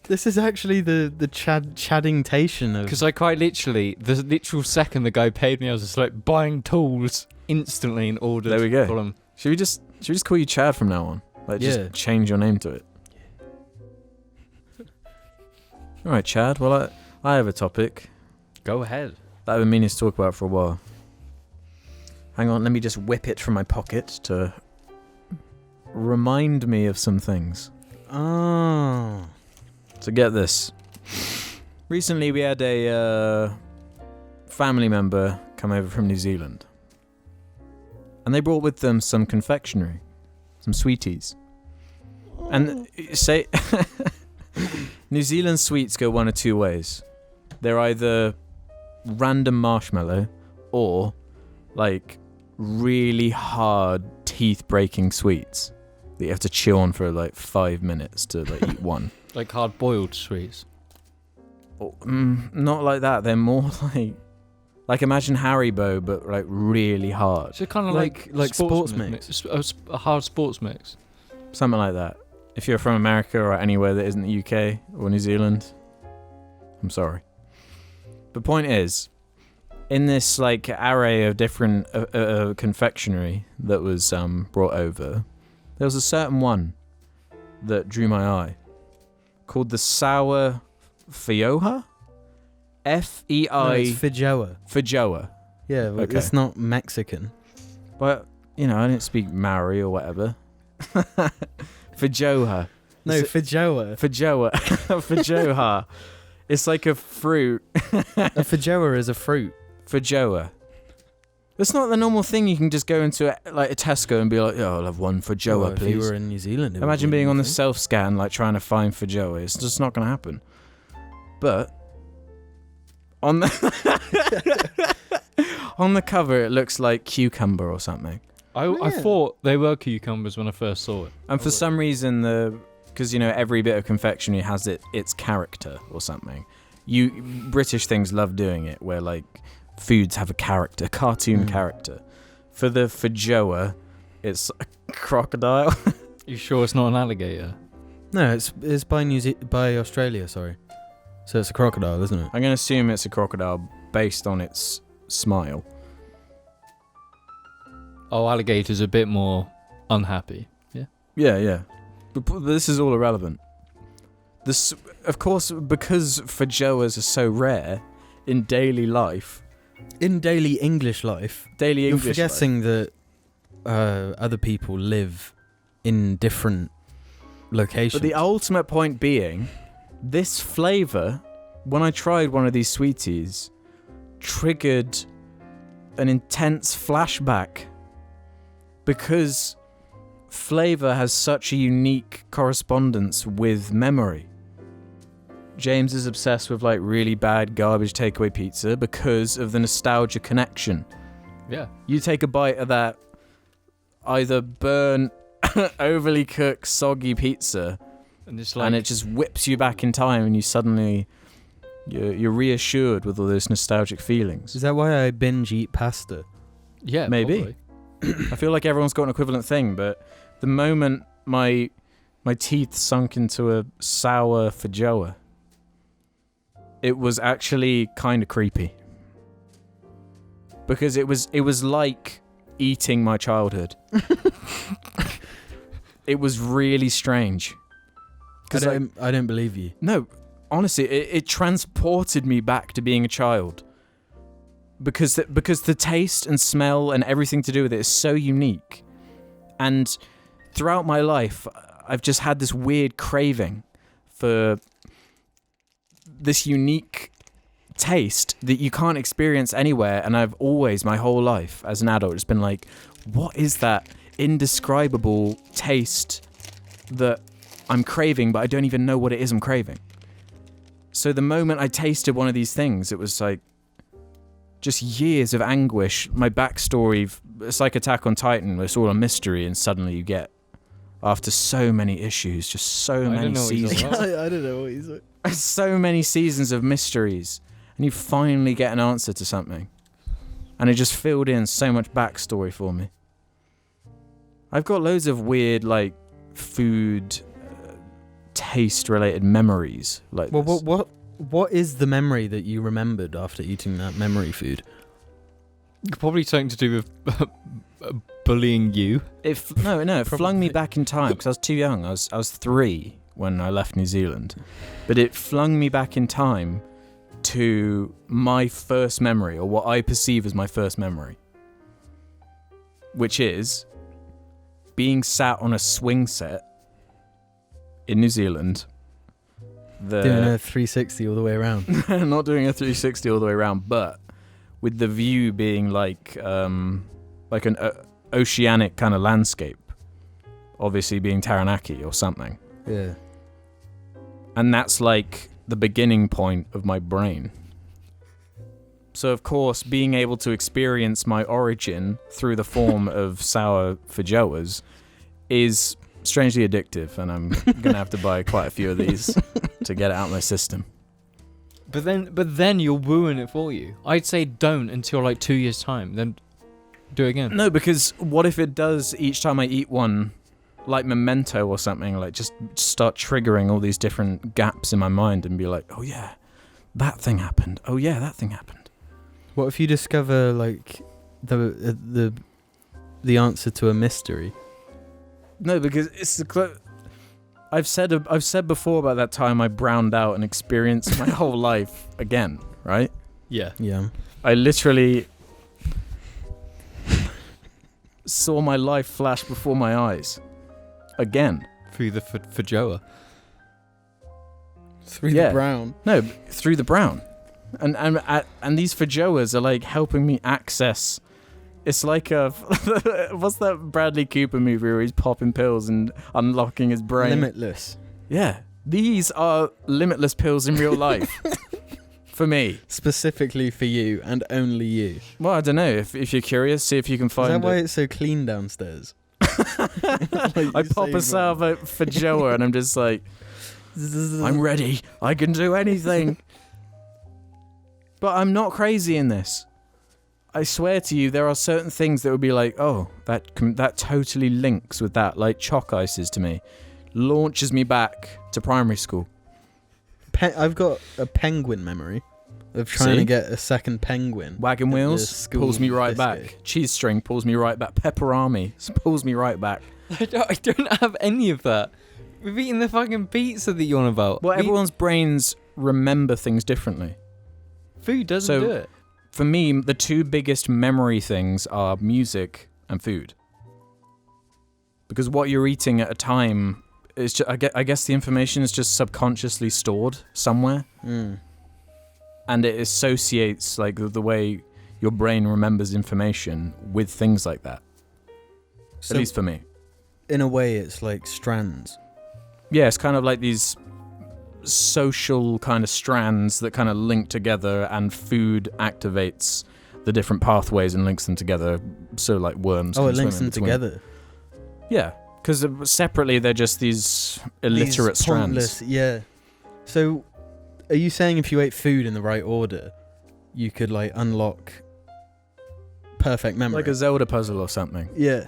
Speaker 1: This is actually the chaddingtation of.
Speaker 4: Because I quite literally, the literal second the guy paid me, I was just like buying tools instantly in order
Speaker 5: There we go.
Speaker 4: for them.
Speaker 5: Should we just call you Chad from now on? Like,
Speaker 1: Yeah.
Speaker 5: just change your name to it. All right, Chad. Well, I have a topic
Speaker 4: Go ahead.
Speaker 5: that I've been meaning to talk about for a while. Hang on, let me just whip it from my pocket to remind me of some things.
Speaker 1: Oh.
Speaker 5: So get this. Recently we had a family member come over from New Zealand. And they brought with them some confectionery. Some sweeties. And say New Zealand sweets go one of two ways. They're either random marshmallow or like really hard teeth-breaking sweets that you have to chew on for like 5 minutes to like eat one.
Speaker 4: Like hard-boiled sweets.
Speaker 5: Not like that. They're more like imagine Haribo, but like really hard.
Speaker 4: So kind of
Speaker 1: Like sports mix.
Speaker 4: A hard sports mix.
Speaker 5: Something like that. If you're from America or anywhere that isn't the UK or New Zealand, I'm sorry. The point is, in this like array of different confectionery that was brought over, there was a certain one that drew my eye, called the sour Feijoa? F-E-I...
Speaker 1: No, it's Feijoa.
Speaker 5: Feijoa.
Speaker 1: Yeah, but
Speaker 5: Okay.
Speaker 1: it's not Mexican.
Speaker 5: But, you know, I didn't speak Maori or whatever. Feijoa.
Speaker 1: No,
Speaker 5: Is it-
Speaker 1: Feijoa.
Speaker 5: Feijoa. Feijoa. It's like a fruit.
Speaker 1: A Feijoa is a fruit.
Speaker 5: Feijoa. That's not the normal thing. You can just go into like a Tesco and be like, "Oh, I'll have one Feijoa,
Speaker 1: Well, if you
Speaker 5: please."
Speaker 1: were in New Zealand, it would
Speaker 5: Imagine
Speaker 1: be
Speaker 5: being on the
Speaker 1: anything.
Speaker 5: self-scan, like trying to find Feijoa. It's just not going to happen. But on the on the cover, it looks like cucumber or something.
Speaker 4: I
Speaker 1: Yeah.
Speaker 4: thought they were cucumbers when I first saw it.
Speaker 5: And for some reason, because you know every bit of confectionery has its character or something. British things love doing it, where like foods have a character, cartoon character. For the Feijoa, it's a crocodile.
Speaker 4: You sure it's not an alligator?
Speaker 1: No, it's by Australia, sorry. So it's a crocodile, isn't it?
Speaker 5: I'm gonna assume it's a crocodile based on its smile.
Speaker 4: Oh, alligator's a bit more unhappy. Yeah.
Speaker 5: Yeah. But this is all irrelevant. This, of course, because Feijoas are so rare in daily life.
Speaker 1: In daily English life,
Speaker 5: Daily
Speaker 1: you're
Speaker 5: English life.
Speaker 1: forgetting that other people live in different locations.
Speaker 5: But the ultimate point being, this flavour, when I tried one of these sweeties, triggered an intense flashback. Because flavour has such a unique correspondence with memory. James is obsessed with like really bad garbage takeaway pizza because of the nostalgia connection.
Speaker 4: Yeah.
Speaker 5: You take a bite of that either burnt, overly cooked, soggy pizza,
Speaker 4: And it's like
Speaker 5: and it just whips you back in time, and you're reassured with all those nostalgic feelings.
Speaker 1: Is that why I binge eat pasta?
Speaker 4: yeah,
Speaker 5: maybe.
Speaker 4: probably.
Speaker 5: I feel like everyone's got an equivalent thing, but the moment my teeth sunk into a sour Feijoa, it was actually kind of creepy. Because it was like eating my childhood. It was really strange.
Speaker 1: I don't believe you.
Speaker 5: No, honestly, it transported me back to being a child. Because the taste and smell and everything to do with it is so unique. And throughout my life, I've just had this weird craving for this unique taste that you can't experience anywhere. And I've always, my whole life as an adult, just been like, what is that indescribable taste that I'm craving, but I don't even know what it is I'm craving? So the moment I tasted one of these things, it was like just years of anguish. My backstory, it's like Attack on Titan, where it's all a mystery, and suddenly you get, after so many issues, just so many seasons.
Speaker 1: I don't know what he's like.
Speaker 5: So many seasons of mysteries, and you finally get an answer to something. And it just filled in so much backstory for me. I've got loads of weird, like, food, taste-related memories. Like
Speaker 1: Well,
Speaker 5: this.
Speaker 1: what is the memory that you remembered after eating that memory food?
Speaker 4: Probably something to do with bullying you.
Speaker 5: It flung me back in time because I was too young. I was 3 when I left New Zealand, but it flung me back in time to my first memory, or what I perceive as my first memory, which is being sat on a swing set in New Zealand.
Speaker 1: Doing a 360 all the way around.
Speaker 5: Not doing a 360 all the way around, but with the view being like an oceanic kind of landscape, obviously being Taranaki or something.
Speaker 1: Yeah.
Speaker 5: And that's like the beginning point of my brain. So of course, being able to experience my origin through the form of sour feijoas is strangely addictive, and I'm gonna have to buy quite a few of these to get it out of my system.
Speaker 4: But then you'll ruin it for you. I'd say don't until like 2 years' time, then do it again.
Speaker 5: No, because what if it does each time I eat one, like Memento or something, like just start triggering all these different gaps in my mind and be like, oh yeah, that thing happened. Oh yeah, that thing happened.
Speaker 1: What if you discover like the answer to a mystery?
Speaker 5: No, because it's the I've said before about that time I browned out and experienced my whole life again, right?
Speaker 4: Yeah.
Speaker 1: Yeah.
Speaker 5: I literally saw my life flash before my eyes again.
Speaker 4: Through the feijoa.
Speaker 1: Through
Speaker 5: Yeah.
Speaker 1: the brown.
Speaker 5: No, through the brown, and these feijoas are like helping me access. It's like what's that Bradley Cooper movie where he's popping pills and unlocking his brain?
Speaker 1: Limitless.
Speaker 5: Yeah, these are limitless pills in real life. For me.
Speaker 1: Specifically for you and only you.
Speaker 5: Well, I don't know. If you're curious, see if you can
Speaker 1: Is
Speaker 5: find
Speaker 1: that why
Speaker 5: it.
Speaker 1: it's so clean downstairs?
Speaker 5: I pop a salvo for Joa and I'm just like, I'm ready. I can do anything. But I'm not crazy in this. I swear to you, there are certain things that would be like, oh, that totally links with that, like chalk ices to me. Launches me back to primary school.
Speaker 1: I've got a penguin memory of trying to get a second penguin.
Speaker 5: Wagon
Speaker 1: at the
Speaker 5: wheels
Speaker 1: school
Speaker 5: pulls me right
Speaker 1: disco.
Speaker 5: back. Cheese string pulls me right back. Pepperami pulls me right back.
Speaker 4: I don't have any of that. We've eaten the fucking pizza that you're on about.
Speaker 5: Well, everyone's brains remember things differently.
Speaker 4: Food doesn't do it.
Speaker 5: For me, the two biggest memory things are music and food. Because what you're eating at a time is just, I guess the information is just subconsciously stored somewhere.
Speaker 1: Mm.
Speaker 5: And it associates like the way your brain remembers information with things like that.
Speaker 1: So
Speaker 5: at least for me.
Speaker 1: in a way, it's like strands.
Speaker 5: Yeah, it's kind of like these social kind of strands that kind of link together, and food activates the different pathways and links them together, so like worms
Speaker 1: Oh,
Speaker 5: can
Speaker 1: it
Speaker 5: swim
Speaker 1: links
Speaker 5: in
Speaker 1: them
Speaker 5: between.
Speaker 1: together.
Speaker 5: Yeah, because separately they're just these illiterate
Speaker 1: These
Speaker 5: strands.
Speaker 1: pointless, yeah. So, are you saying if you ate food in the right order, you could like unlock perfect memory?
Speaker 5: Like a Zelda puzzle or something.
Speaker 1: Yeah.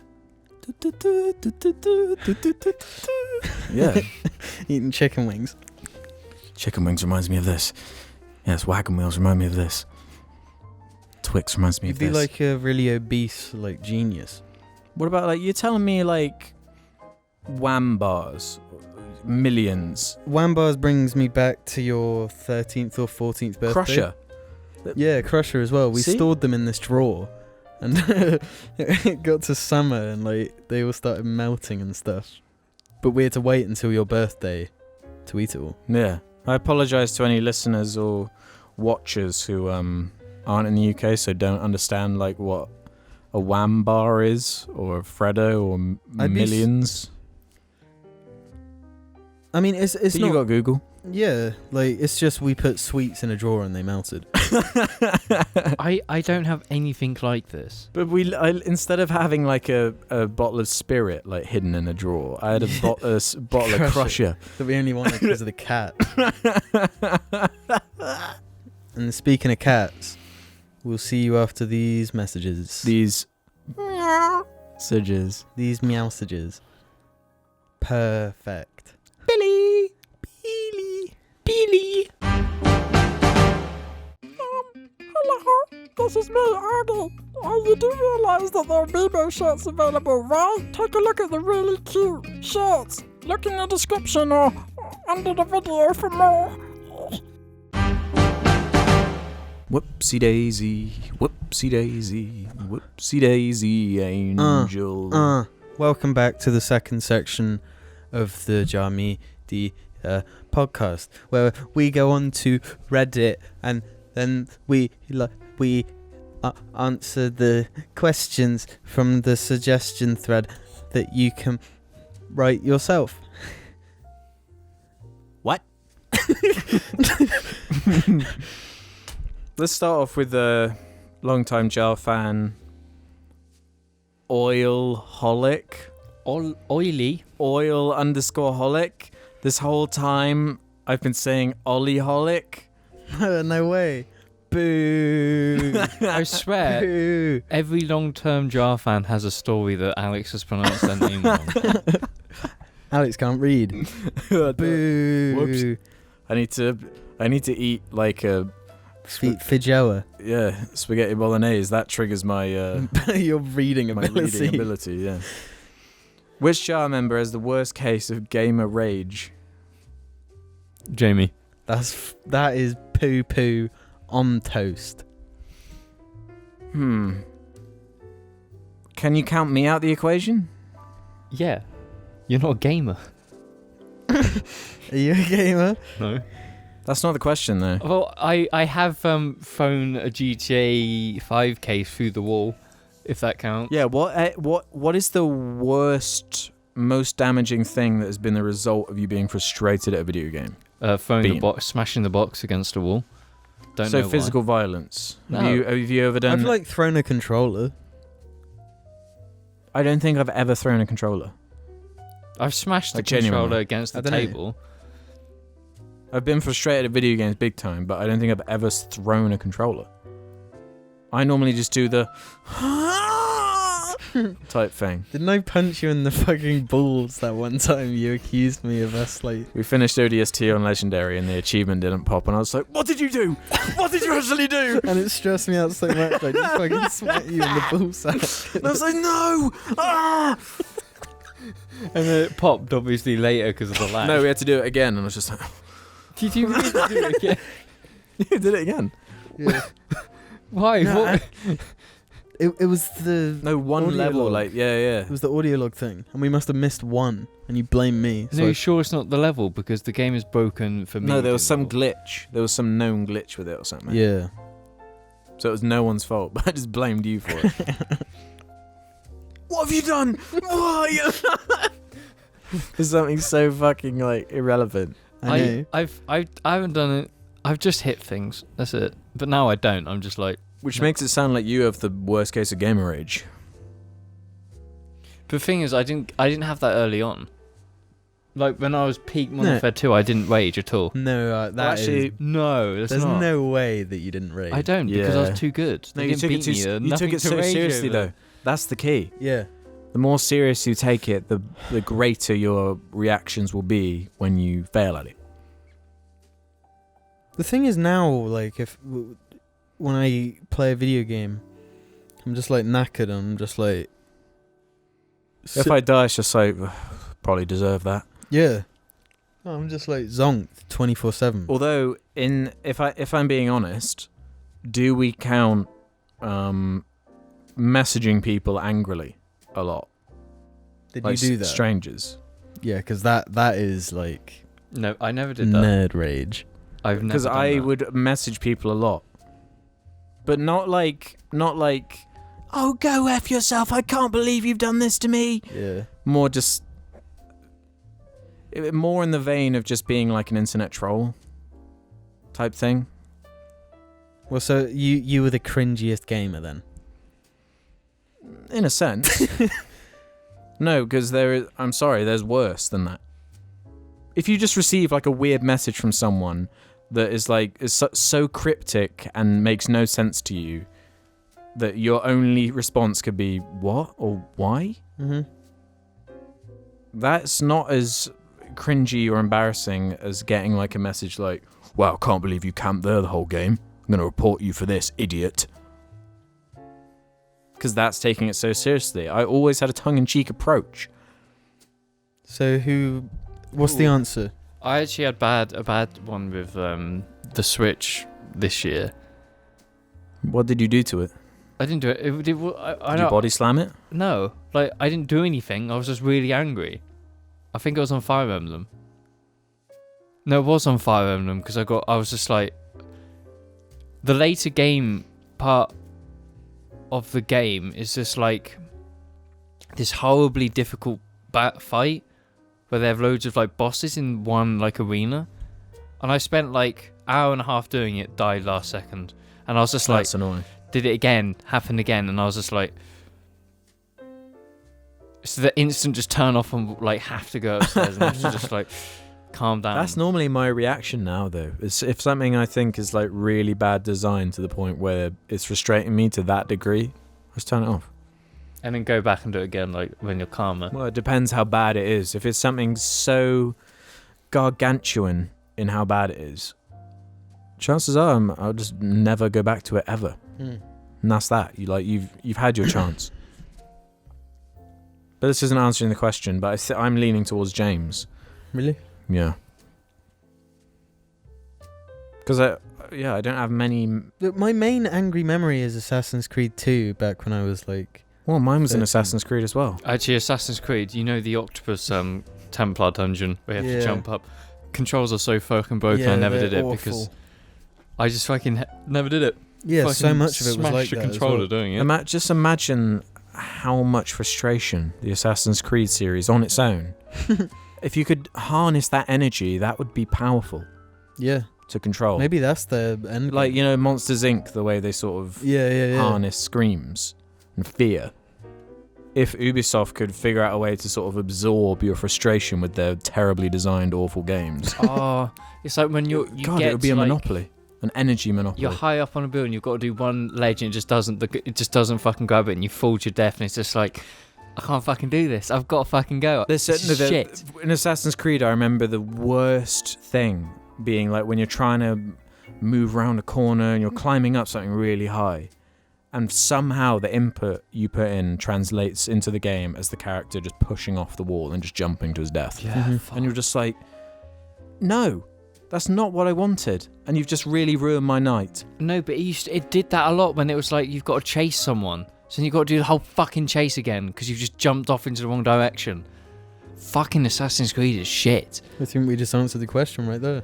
Speaker 5: Yeah.
Speaker 1: Eating chicken wings.
Speaker 5: Chicken wings reminds me of this. Yes, wagon wheels remind me of this. Twix reminds me
Speaker 1: You'd
Speaker 5: of
Speaker 1: be
Speaker 5: this.
Speaker 1: like a really obese like genius.
Speaker 5: What about like, you're telling me like Wham bars, millions.
Speaker 1: Wambars brings me back to your 13th or 14th birthday.
Speaker 5: Crusher.
Speaker 1: Yeah, Crusher as well. We
Speaker 5: See?
Speaker 1: stored them in this drawer, and it got to summer, and like they all started melting and stuff. But we had to wait until your birthday to eat it all.
Speaker 5: Yeah. I apologise to any listeners or watchers who aren't in the UK, so don't understand like what a Wambar is, or a Freddo, or millions.
Speaker 1: I mean, it's
Speaker 5: But
Speaker 1: not.
Speaker 5: you got Google.
Speaker 1: Yeah, like it's just we put sweets in a drawer and they melted.
Speaker 4: I don't have anything like this.
Speaker 5: But instead of having like a bottle of spirit like hidden in a drawer, I had a bottle of Crusher.
Speaker 1: That we only wanted because of the cat. And speaking of cats, we'll see you after these messages.
Speaker 5: These messages.
Speaker 1: These meowsages. Perfect.
Speaker 5: Billy.
Speaker 6: Hello, this is me, Arnie. You do realise that there are Bebo shirts available, right? Take a look at the really cute shirts. Look in the description or under the video for more.
Speaker 5: Whoopsie daisy, whoopsie daisy, whoopsie daisy, angel.
Speaker 1: Welcome back to the second section of the Jamie podcast, where we go on to Reddit and then we answer the questions from the suggestion thread that you can write yourself.
Speaker 5: What? Let's start off with a long-time Jar fan, Oilholic.
Speaker 4: Oily.
Speaker 5: Oil_holic. This whole time I've been saying Ollyholic.
Speaker 1: No way. Boo.
Speaker 4: I swear,
Speaker 1: Boo.
Speaker 4: every long-term Jar fan has a story that Alex has pronounced their name wrong.
Speaker 1: Alex can't read. Boo.
Speaker 5: Whoops. I need to eat like a
Speaker 1: Fidjoa.
Speaker 5: spaghetti bolognese. That triggers my
Speaker 1: Your reading
Speaker 5: my
Speaker 1: ability.
Speaker 5: reading ability. Yeah. Which Jar member has the worst case of gamer rage?
Speaker 4: Jamie.
Speaker 1: That is poo on toast.
Speaker 5: Can you count me out the equation?
Speaker 4: Yeah. You're not a gamer.
Speaker 1: Are you a gamer?
Speaker 4: No.
Speaker 5: That's not the question though.
Speaker 4: Well, I have thrown a GTA 5 case through the wall, if that counts.
Speaker 5: Yeah. What is the worst, most damaging thing that has been the result of you being frustrated at a video game?
Speaker 4: Throwing the
Speaker 5: Bean.
Speaker 4: box, smashing the box against a wall. Don't know
Speaker 5: So physical violence.
Speaker 4: No.
Speaker 5: Have you ever done?
Speaker 1: I've like thrown a controller.
Speaker 5: I don't think I've ever thrown a controller.
Speaker 4: I've smashed the
Speaker 5: Like, genuinely.
Speaker 4: controller against the
Speaker 1: I dunno.
Speaker 4: table.
Speaker 5: I've been frustrated at video games big time, but I don't think I've ever thrown a controller. I normally just do the type thing.
Speaker 1: Didn't I punch you in the fucking balls that one time you accused me of us like...
Speaker 5: We finished ODST on Legendary and the achievement didn't pop, and I was like, what did you do? What did you actually do?
Speaker 1: And it stressed me out so much I just fucking smacked you in the ballsack.
Speaker 5: And I was like, no! Ah!
Speaker 4: And then it popped, obviously, later because of the lag.
Speaker 5: No, we had to do it again, and I was just like,
Speaker 4: Did you really do it again?
Speaker 5: you did it again.
Speaker 1: Yeah.
Speaker 4: Why?
Speaker 1: No,
Speaker 4: What?
Speaker 1: It was the...
Speaker 5: No, one
Speaker 1: Audio
Speaker 5: level,
Speaker 1: log.
Speaker 5: like, yeah.
Speaker 1: It was the audio log thing, and we must have missed one, and you blame me.
Speaker 4: No, you sure it's not the level because the game is broken for me.
Speaker 5: No, there was some
Speaker 4: glitch.
Speaker 5: glitch. There was some known glitch with it or something.
Speaker 1: Yeah.
Speaker 5: So it was no one's fault, but I just blamed you for it. What have you done? Why? There's something so fucking like irrelevant.
Speaker 1: I know.
Speaker 4: I haven't done it. I've just hit things. That's it. But now I don't. I'm just like.
Speaker 5: Which
Speaker 4: No.
Speaker 5: makes it sound like you have the worst case of gamer rage.
Speaker 4: The thing is, I didn't have that early on. Like when I was peak Modern
Speaker 1: No.
Speaker 4: Warfare 2, I didn't rage at all.
Speaker 1: No, that is...
Speaker 5: actually,
Speaker 4: No, that's
Speaker 1: There's
Speaker 4: not.
Speaker 1: no way that you didn't rage.
Speaker 4: I don't because I
Speaker 5: Yeah.
Speaker 4: was too good.
Speaker 5: no,
Speaker 4: They
Speaker 5: you
Speaker 4: didn't
Speaker 5: took it
Speaker 4: beat
Speaker 5: too.
Speaker 4: me.
Speaker 5: You took
Speaker 4: Nothing
Speaker 5: it
Speaker 4: to
Speaker 5: so
Speaker 4: rage
Speaker 5: seriously,
Speaker 4: over.
Speaker 5: though. That's the key.
Speaker 1: Yeah.
Speaker 5: The more serious you take it, the greater your reactions will be when you fail at it.
Speaker 1: The thing is now, like, when I play a video game, I'm just like knackered and I'm just like...
Speaker 5: If I die, it's just like, probably deserve that.
Speaker 1: Yeah. I'm just like zonked 24/7.
Speaker 5: Although, if I'm being honest, do we count messaging people angrily a lot?
Speaker 1: Did
Speaker 5: Like
Speaker 1: you do that?
Speaker 5: Strangers.
Speaker 1: Yeah, because that is like
Speaker 4: No, I never did that.
Speaker 1: nerd rage.
Speaker 4: I've never
Speaker 5: Because
Speaker 4: done
Speaker 5: I
Speaker 4: that.
Speaker 5: would message people a lot, but not like, oh, go F yourself, I can't believe you've done this to me.
Speaker 1: Yeah.
Speaker 5: More just, more in the vein of just being like an internet troll type thing.
Speaker 1: Well, so you were the cringiest gamer then?
Speaker 5: In a sense. No, because I'm sorry, there's worse than that. If you just receive like a weird message from someone that is so cryptic and makes no sense to you, that your only response could be what or why,
Speaker 1: Mm-hmm.
Speaker 5: that's not as cringy or embarrassing as getting like a message like, wow, can't believe you camped there the whole game, I'm gonna report you for this, idiot. Because that's taking it so seriously. I always had a tongue-in-cheek approach.
Speaker 1: So what's the answer?
Speaker 4: I actually had a bad one with the Switch this year.
Speaker 5: What did you do to it?
Speaker 4: I didn't do it.
Speaker 5: Did you body slam it?
Speaker 4: No, like I didn't do anything. I was just really angry. I think it was on Fire Emblem. No, it was on Fire Emblem because I was just like, the later game part of the game is just like this horribly difficult fight where they have loads of like bosses in one like arena, and I spent like hour and a half doing it, died last second, and I was just like,
Speaker 5: That's annoying.
Speaker 4: did it again, happened again, and I was just like, so the instant just turn off and like have to go upstairs and have to just like calm down.
Speaker 5: That's normally my reaction now, though. It's if something I think is like really bad design to the point where it's frustrating me to that degree, I just turn it off.
Speaker 4: And then go back and do it again, like when you're calmer.
Speaker 5: Well, it depends how bad it is. If it's something so gargantuan in how bad it is, chances are I'll just never go back to it ever.
Speaker 1: Mm.
Speaker 5: And that's that. You've had your chance. But this isn't answering the question. But I'm leaning towards James.
Speaker 1: Really?
Speaker 5: Yeah. Because I don't have many.
Speaker 1: But my main angry memory is Assassin's Creed 2 back when I was like...
Speaker 5: Well, mine was in
Speaker 1: 13.
Speaker 5: Assassin's Creed as well.
Speaker 4: Actually, Assassin's Creed, you know the octopus Templar dungeon where you have to jump up. Controls are so fucking broken. I never did it because I just fucking never did it.
Speaker 1: Yeah,
Speaker 4: Fucking
Speaker 1: so much of it was like
Speaker 4: smashed the
Speaker 1: that
Speaker 4: controller
Speaker 1: as well.
Speaker 4: doing it.
Speaker 5: Just imagine how much frustration the Assassin's Creed series on its own. If you could harness that energy, that would be powerful
Speaker 1: Yeah.
Speaker 5: to control.
Speaker 1: Maybe that's the end.
Speaker 5: Like, Monsters Inc., the way they sort of
Speaker 1: Yeah.
Speaker 5: harness screams and fear. If Ubisoft could figure out a way to sort of absorb your frustration with their terribly designed, awful games.
Speaker 4: Oh, it's like when you
Speaker 5: God,
Speaker 4: get
Speaker 5: it would be
Speaker 4: to,
Speaker 5: a
Speaker 4: like,
Speaker 5: monopoly. An energy monopoly.
Speaker 4: You're high up on a building, you've got to do one ledge and it just doesn't fucking grab it, and you fall to your death, and it's just like, I can't fucking do this. I've got to fucking go.
Speaker 5: This
Speaker 4: Shit.
Speaker 5: In Assassin's Creed, I remember the worst thing being like when you're trying to move around a corner and you're climbing up something really high, and somehow the input you put in translates into the game as the character just pushing off the wall and just jumping to his death.
Speaker 4: Yeah.
Speaker 5: And you're just like, no, that's not what I wanted, and you've just really ruined my night.
Speaker 4: No, but it did that a lot when it was like you've got to chase someone, so then you've got to do the whole fucking chase again because you've just jumped off into the wrong direction. Fucking Assassin's Creed is shit.
Speaker 1: I think we just answered the question right there.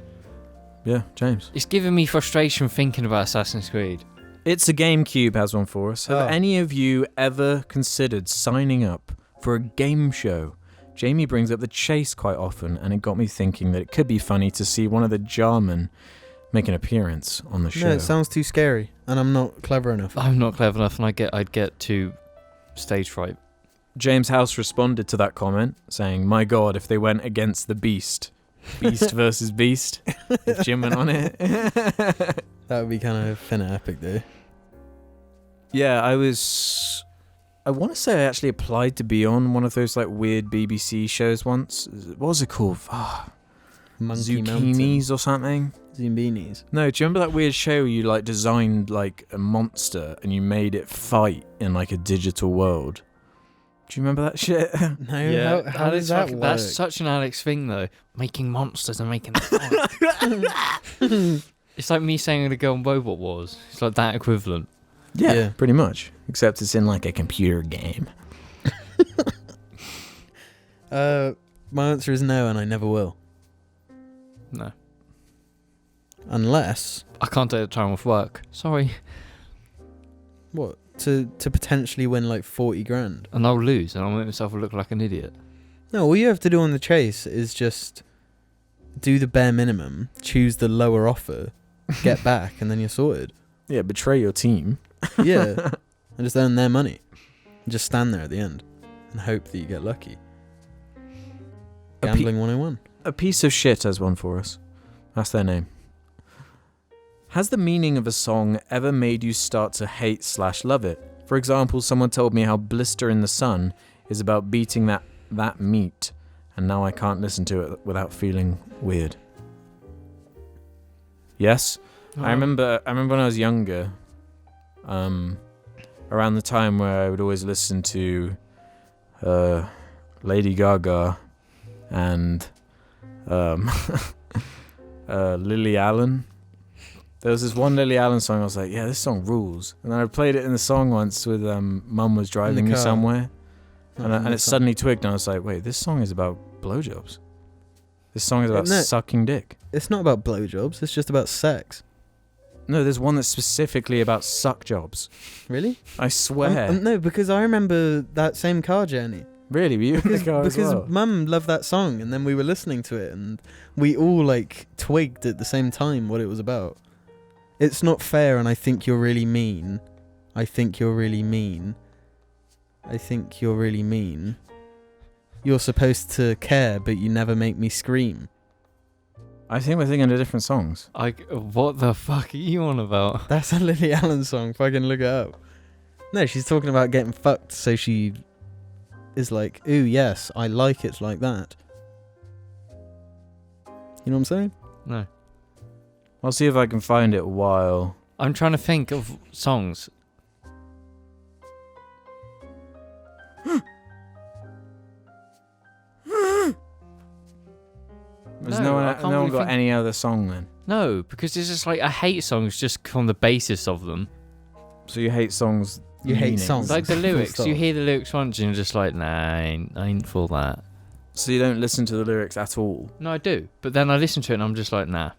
Speaker 5: Yeah, James.
Speaker 4: It's giving me frustration thinking about Assassin's Creed.
Speaker 5: It's a GameCube has one for us. Have
Speaker 1: Oh.
Speaker 5: any of you ever considered signing up for a game show? Jamie brings up the chase quite often, and it got me thinking that it could be funny to see one of the jarmen make an appearance on the show.
Speaker 1: No, it sounds too scary, and I'm not clever enough.
Speaker 4: I'm not clever enough, and I'd get to stage fright.
Speaker 5: James House responded to that comment, saying, "My God, if they went against the Beast versus Beast, if Jim went on it."
Speaker 1: That would be kind of finna epic, though.
Speaker 5: Yeah, I want to say I actually applied to be on one of those like weird BBC shows once. What was it called?
Speaker 1: Monkey Mountain.
Speaker 5: Zucchinis or something?
Speaker 1: Zumbinis.
Speaker 5: No, do you remember that weird show where you like designed like a monster and you made it fight in like a digital world? Do you remember that shit?
Speaker 1: No, how does that work?
Speaker 4: That's such an Alex thing, though. Making monsters and making them. It's like me saying to go on Robot Wars. It's like that equivalent.
Speaker 5: Yeah, pretty much. Except it's in like a computer game.
Speaker 1: My answer is no, and I never will.
Speaker 4: No.
Speaker 1: Unless
Speaker 4: I can't take the time off work. Sorry.
Speaker 1: what? To potentially win like 40 grand.
Speaker 4: And I'll lose, and I'll make myself look like an idiot.
Speaker 1: No, all you have to do on the chase is just do the bare minimum, choose the lower offer, get back, and then you're sorted.
Speaker 5: Yeah, betray your team.
Speaker 1: Yeah. And just earn their money. And just stand there at the end and hope that you get lucky. Gambling 101.
Speaker 5: A piece of shit has one for us. That's their name. Has the meaning of a song ever made you start to hate/love it? For example, someone told me how Blister in the Sun is about beating that meat, and now I can't listen to it without feeling weird. Yes, I remember when I was younger, around the time where I would always listen to Lady Gaga and Lily Allen. There was this one Lily Allen song, I was like, yeah, this song rules. And then I played it in the song once with Mum was driving me
Speaker 1: car.
Speaker 5: somewhere. And it suddenly twigged, and I was like, wait, this song is about blowjobs. This song is about
Speaker 1: No.
Speaker 5: sucking dick.
Speaker 1: It's not about blowjobs, it's just about sex.
Speaker 5: No, there's one that's specifically about suck jobs.
Speaker 1: Really?
Speaker 5: I swear.
Speaker 1: No, because I remember that same car journey.
Speaker 5: Really? Were you in the car as
Speaker 1: Because
Speaker 5: well?
Speaker 1: Mum loved that song, and then we were listening to it, and we all like twigged at the same time what it was about. It's not fair, and I think you're really mean. I think you're really mean. I think you're really mean. You're supposed to care, but you never make me scream.
Speaker 5: I think we're thinking of different songs.
Speaker 4: What the fuck are you on about?
Speaker 1: That's a Lily Allen song. Fucking look it up. No, she's talking about getting fucked, so she is like, ooh, yes, I like it like that. You know what I'm saying?
Speaker 4: No.
Speaker 5: I'll see if I can find it while...
Speaker 4: I'm trying to think of songs.
Speaker 5: There's
Speaker 4: No,
Speaker 5: no
Speaker 4: I
Speaker 5: one,
Speaker 4: can't
Speaker 5: no one
Speaker 4: really
Speaker 5: got
Speaker 4: think-
Speaker 5: any other song then.
Speaker 4: No, because it's just like I hate songs just from the basis of them.
Speaker 5: So you hate songs...
Speaker 1: You hate
Speaker 5: meanings.
Speaker 1: songs.
Speaker 4: Like the
Speaker 1: Full
Speaker 4: lyrics.
Speaker 1: stop.
Speaker 4: You hear the lyrics once and you're just like, nah, I ain't for that.
Speaker 5: So you don't listen to the lyrics at all?
Speaker 4: No, I do. But then I listen to it and I'm just like, nah.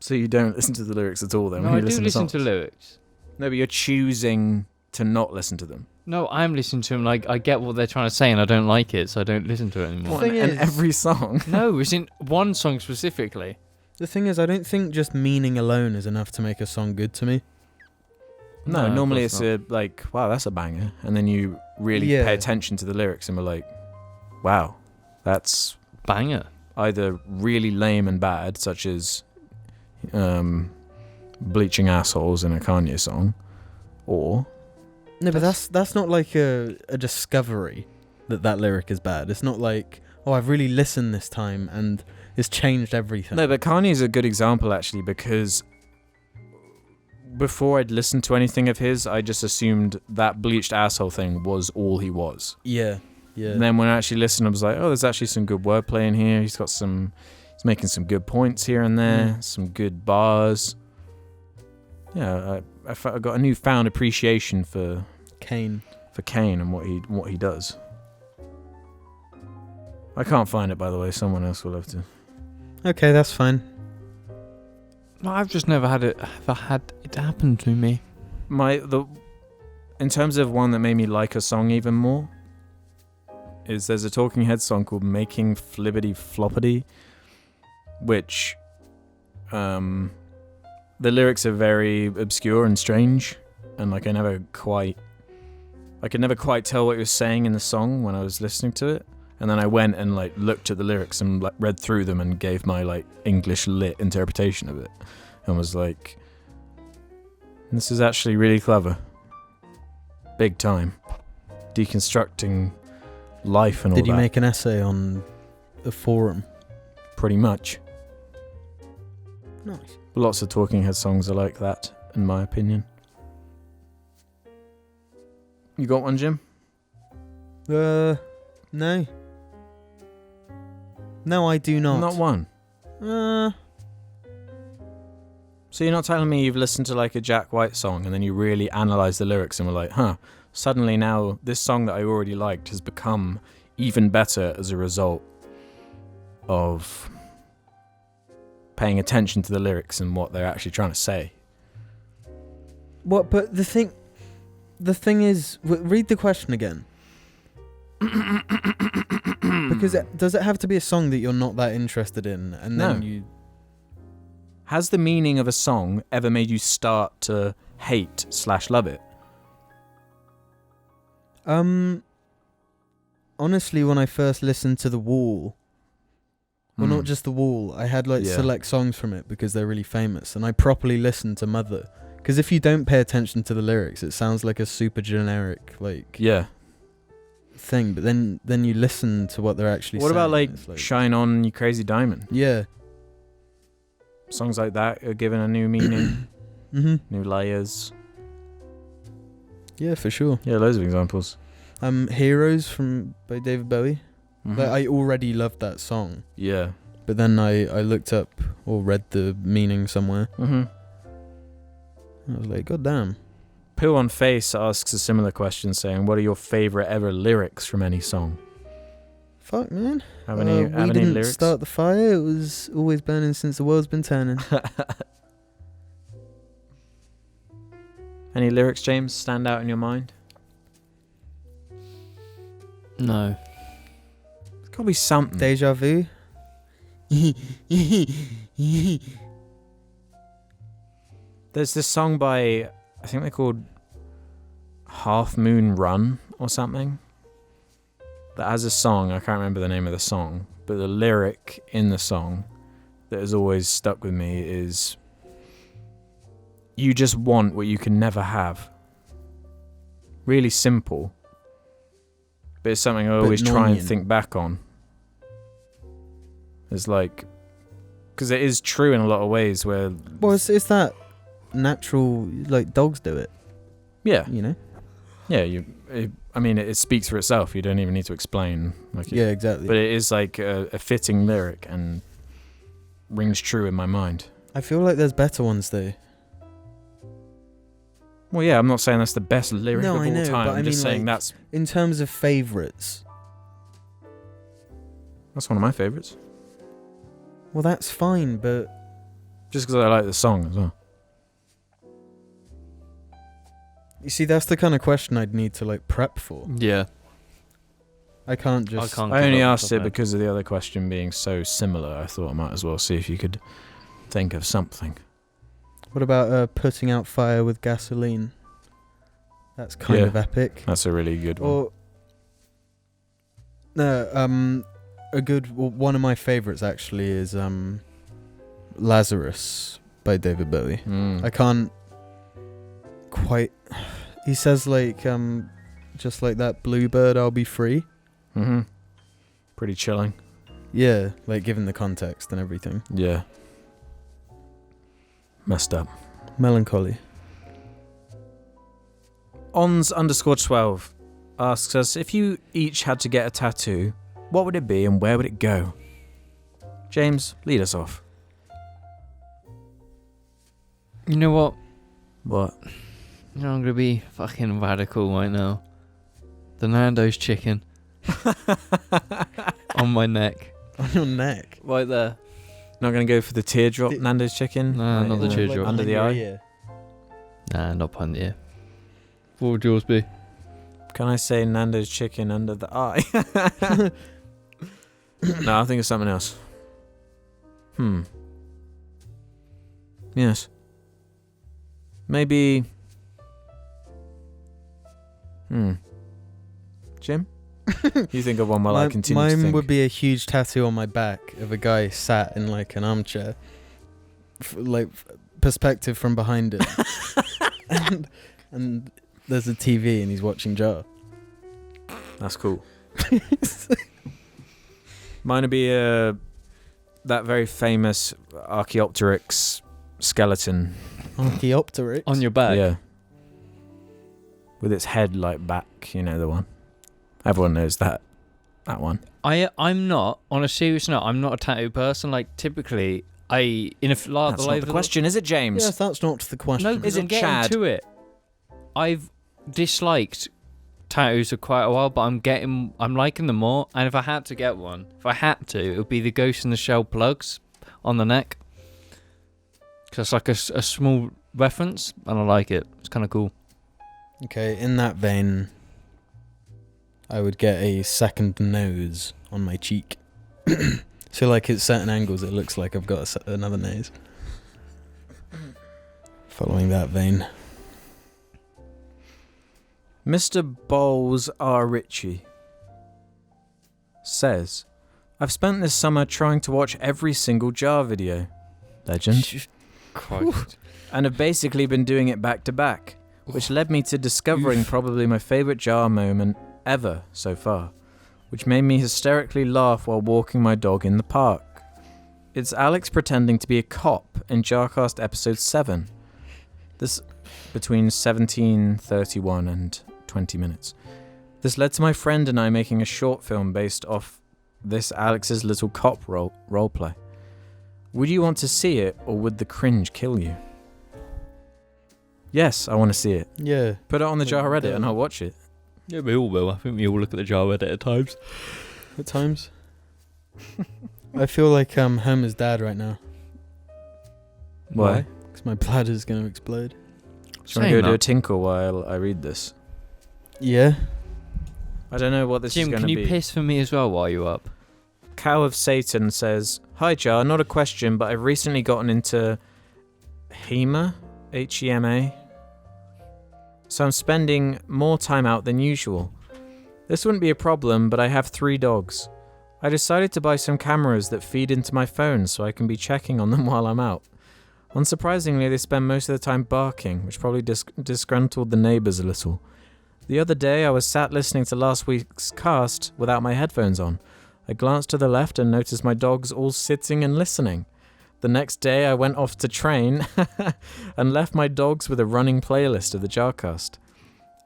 Speaker 5: So you don't listen to the lyrics at all then?
Speaker 4: No,
Speaker 5: when
Speaker 4: I
Speaker 5: you
Speaker 4: do listen to
Speaker 5: songs?
Speaker 4: lyrics.
Speaker 5: No, but you're choosing to not listen to them.
Speaker 4: No, I'm listening to them like I get what they're trying to say and I don't like it, so I don't listen to it anymore.
Speaker 1: thing
Speaker 5: and
Speaker 1: is-
Speaker 5: every song.
Speaker 4: No, it's in one song specifically.
Speaker 1: The thing is, I don't think just meaning alone is enough to make a song good to me.
Speaker 5: No,
Speaker 4: of
Speaker 5: normally
Speaker 4: course
Speaker 5: it's like, wow, that's a banger. And then you really
Speaker 1: Yeah.
Speaker 5: pay attention to the lyrics and we're like, wow, that's
Speaker 4: Banger.
Speaker 5: either really lame and bad, such as bleaching assholes in a Kanye song, or...
Speaker 1: No, but that's not like a discovery that lyric is bad. It's not like, oh, I've really listened this time and it's changed everything.
Speaker 5: No, but Kanye's a good example actually, because before I'd listened to anything of his, I just assumed that bleached asshole thing was all he was.
Speaker 1: Yeah, yeah.
Speaker 5: And then when I actually listened, I was like, oh, there's actually some good wordplay in here. He's making some good points here and there, some good bars. Yeah, I got a newfound appreciation for
Speaker 1: Kane.
Speaker 5: Kane and what he does. I can't find it, by the way. Someone else will have to.
Speaker 1: Okay, that's fine.
Speaker 4: No, I've just never had it happen to me.
Speaker 5: In terms of one that made me like a song even more, is there's a Talking Heads song called Making Flippity Floppity, which the lyrics are very obscure and strange, and like I could never quite tell what he was saying in the song when I was listening to it. And then I went and like looked at the lyrics and like read through them and gave my like English lit interpretation of it, and was like, this is actually really clever. Big time. Deconstructing life and all that.
Speaker 1: Did you make an essay on the forum?
Speaker 5: Pretty much.
Speaker 1: Nice.
Speaker 5: Lots of Talking Head songs are like that, in my opinion. You got one, Jim?
Speaker 1: No. No, I do not.
Speaker 5: Not one. So you're not telling me you've listened to like a Jack White song and then you really analyze the lyrics and were like, suddenly now this song that I already liked has become even better as a result of paying attention to the lyrics and what they're actually trying to say.
Speaker 1: What? But the thing is, read the question again. Because does it have to be a song that you're not that interested in, and then
Speaker 5: No.
Speaker 1: you?
Speaker 5: Has the meaning of a song ever made you start to hate/love it?
Speaker 1: Honestly, when I first listened to The Wall, well, not just The Wall, I had like
Speaker 5: Yeah.
Speaker 1: select songs from it because they're really famous, and I properly listened to Mother. Because if you don't pay attention to the lyrics, it sounds like a super generic thing. But then you listen to what they're actually
Speaker 5: What
Speaker 1: saying.
Speaker 5: about
Speaker 1: and it's
Speaker 5: Shine On You Crazy Diamond?
Speaker 1: Yeah.
Speaker 5: Songs like that are given a new meaning,
Speaker 1: Mhm.
Speaker 5: new layers.
Speaker 1: Yeah, for sure.
Speaker 5: Yeah, loads of examples.
Speaker 1: Heroes by David Bowie.
Speaker 5: Mhm.
Speaker 1: Like, I already loved that song,
Speaker 5: Yeah.
Speaker 1: but then I looked up or read the meaning somewhere.
Speaker 5: Mm-hmm.
Speaker 1: I was like, God damn.
Speaker 5: Poo on Face asks a similar question, saying, "What are your favorite ever lyrics from any song?"
Speaker 1: Fuck, man.
Speaker 5: Have any
Speaker 1: We didn't
Speaker 5: lyrics?
Speaker 1: start the fire. It was always burning since the world's been turning.
Speaker 5: Any lyrics, James, stand out in your mind?
Speaker 4: No.
Speaker 5: There's got to be something.
Speaker 1: Deja vu.
Speaker 5: There's this song by, I think they're called Half Moon Run or something, that has a song. I can't remember the name of the song, but the lyric in the song that has always stuck with me is, "You just want what you can never have." Really simple, but it's something I always try and
Speaker 1: poignant.
Speaker 5: think back on. It's like, because it is true in a lot of ways where,
Speaker 1: Well, it's that natural, like dogs do it,
Speaker 5: yeah,
Speaker 1: you know?
Speaker 5: yeah, it speaks for itself. You don't even need to explain.
Speaker 1: Yeah, exactly.
Speaker 5: But it is like a fitting lyric and rings true in my mind.
Speaker 1: I feel like there's better ones though.
Speaker 5: Well, yeah, I'm not saying that's the best lyric
Speaker 1: No,
Speaker 5: of
Speaker 1: I
Speaker 5: all
Speaker 1: know,
Speaker 5: time.
Speaker 1: but
Speaker 5: I'm just saying
Speaker 1: like,
Speaker 5: that's
Speaker 1: in terms of favourites.
Speaker 5: one of my favourites.
Speaker 1: Well, that's fine, but
Speaker 5: Just because I like the song as well.
Speaker 1: you see, that's the kind of question I'd need to like prep for.
Speaker 4: Yeah.
Speaker 1: I can't just.
Speaker 4: can't
Speaker 5: I
Speaker 4: give
Speaker 5: only
Speaker 4: up
Speaker 5: asked
Speaker 4: off the
Speaker 5: it
Speaker 4: top of
Speaker 5: because of the other question being so similar. I thought I might as well see if you could think of something.
Speaker 1: What about putting out fire with gasoline? That's kind
Speaker 5: Yeah.
Speaker 1: of epic.
Speaker 5: That's a really good one.
Speaker 1: Or no, one of my favorites actually is Lazarus by David Bowie.
Speaker 5: Mm.
Speaker 1: I can't quite. He says like just like that bluebird, I'll be free.
Speaker 5: Mm-hmm. Pretty chilling.
Speaker 1: Yeah, like given the context and everything.
Speaker 5: Yeah. Messed up.
Speaker 1: Melancholy.
Speaker 5: Ons_12 asks us, if you each had to get a tattoo, what would it be and where would it go? James, lead us off.
Speaker 4: You know what?
Speaker 5: What?
Speaker 4: You know, I'm gonna be fucking radical right now. The Nando's chicken on my neck,
Speaker 1: On your neck.
Speaker 4: right there.
Speaker 5: Not going to go for the teardrop
Speaker 1: Di-
Speaker 5: Nando's chicken?
Speaker 4: No, not the
Speaker 1: Or,
Speaker 4: teardrop.
Speaker 5: Under the
Speaker 1: behind
Speaker 5: eye?
Speaker 1: your ear.
Speaker 4: Nah, not pun here. What would yours be?
Speaker 5: Can I say Nando's chicken under the eye? No, I'll think of something else. Yes. Maybe... Jim? You think of one while I continue to
Speaker 1: Mine
Speaker 5: think.
Speaker 1: would be a huge tattoo on my back of a guy sat in like an armchair, perspective from behind it, and there's a TV and he's watching Jar.
Speaker 5: That's cool. Mine would be that very famous Archaeopteryx skeleton.
Speaker 1: Archaeopteryx.
Speaker 4: On your back?
Speaker 5: Yeah. With its head like back, you know the one. Everyone knows that one.
Speaker 4: I'm not, on a serious note, I'm not a tattoo person. Like, typically,
Speaker 5: That's not the question, is it, James?
Speaker 1: Yes, that's not the question.
Speaker 4: No, because
Speaker 5: Is
Speaker 4: I'm
Speaker 5: it
Speaker 4: getting
Speaker 5: Chad?
Speaker 4: to it. I've disliked tattoos for quite a while, but I'm liking them more. And if I had to get one, it would be the Ghost in the Shell plugs on the neck. Because it's like a small reference, and I like it. It's kind of cool.
Speaker 1: Okay, in that vein, I would get a second nose on my cheek. So, like, at certain angles, it looks like I've got another nose. Following that vein.
Speaker 5: Mr. Bowles R. Ritchie says, I've spent this summer trying to watch every single Jar video. Legend.
Speaker 4: Christ.
Speaker 5: And have basically been doing it back to back, which led me to discovering probably my favourite Jar moment ever so far, which made me hysterically laugh while walking my dog in the park. It's Alex pretending to be a cop in JARCAST episode 7. This between 17:31 and 20 minutes. This led to my friend and I making a short film based off this Alex's little cop roleplay. Would you want to see it, or would the cringe kill you? Yes, I want to see it.
Speaker 1: Yeah.
Speaker 5: Put it on the Jar Reddit and I'll watch it.
Speaker 4: Yeah, we all will. I think we all look at the Jar Reddit at times.
Speaker 1: At times. I feel like Homer's dad right now.
Speaker 5: Why?
Speaker 1: Because my bladder's going to explode.
Speaker 5: Do you want to go do a tinkle while I read this?
Speaker 1: Yeah.
Speaker 5: I don't know what this is
Speaker 4: Jim,
Speaker 5: going
Speaker 4: can
Speaker 5: to
Speaker 4: you
Speaker 5: be.
Speaker 4: piss for me as well while you're up?
Speaker 5: Cow of Satan says, Hi Jar, not a question, but I've recently gotten into HEMA, H-E-M-A. So I'm spending more time out than usual. This wouldn't be a problem, but I have 3 dogs. I decided to buy some cameras that feed into my phone so I can be checking on them while I'm out. Unsurprisingly, they spend most of the time barking, which probably disgruntled the neighbours a little. The other day, I was sat listening to last week's cast without my headphones on. I glanced to the left and noticed my dogs all sitting and listening. The next day, I went off to train and left my dogs with a running playlist of the JARCAST.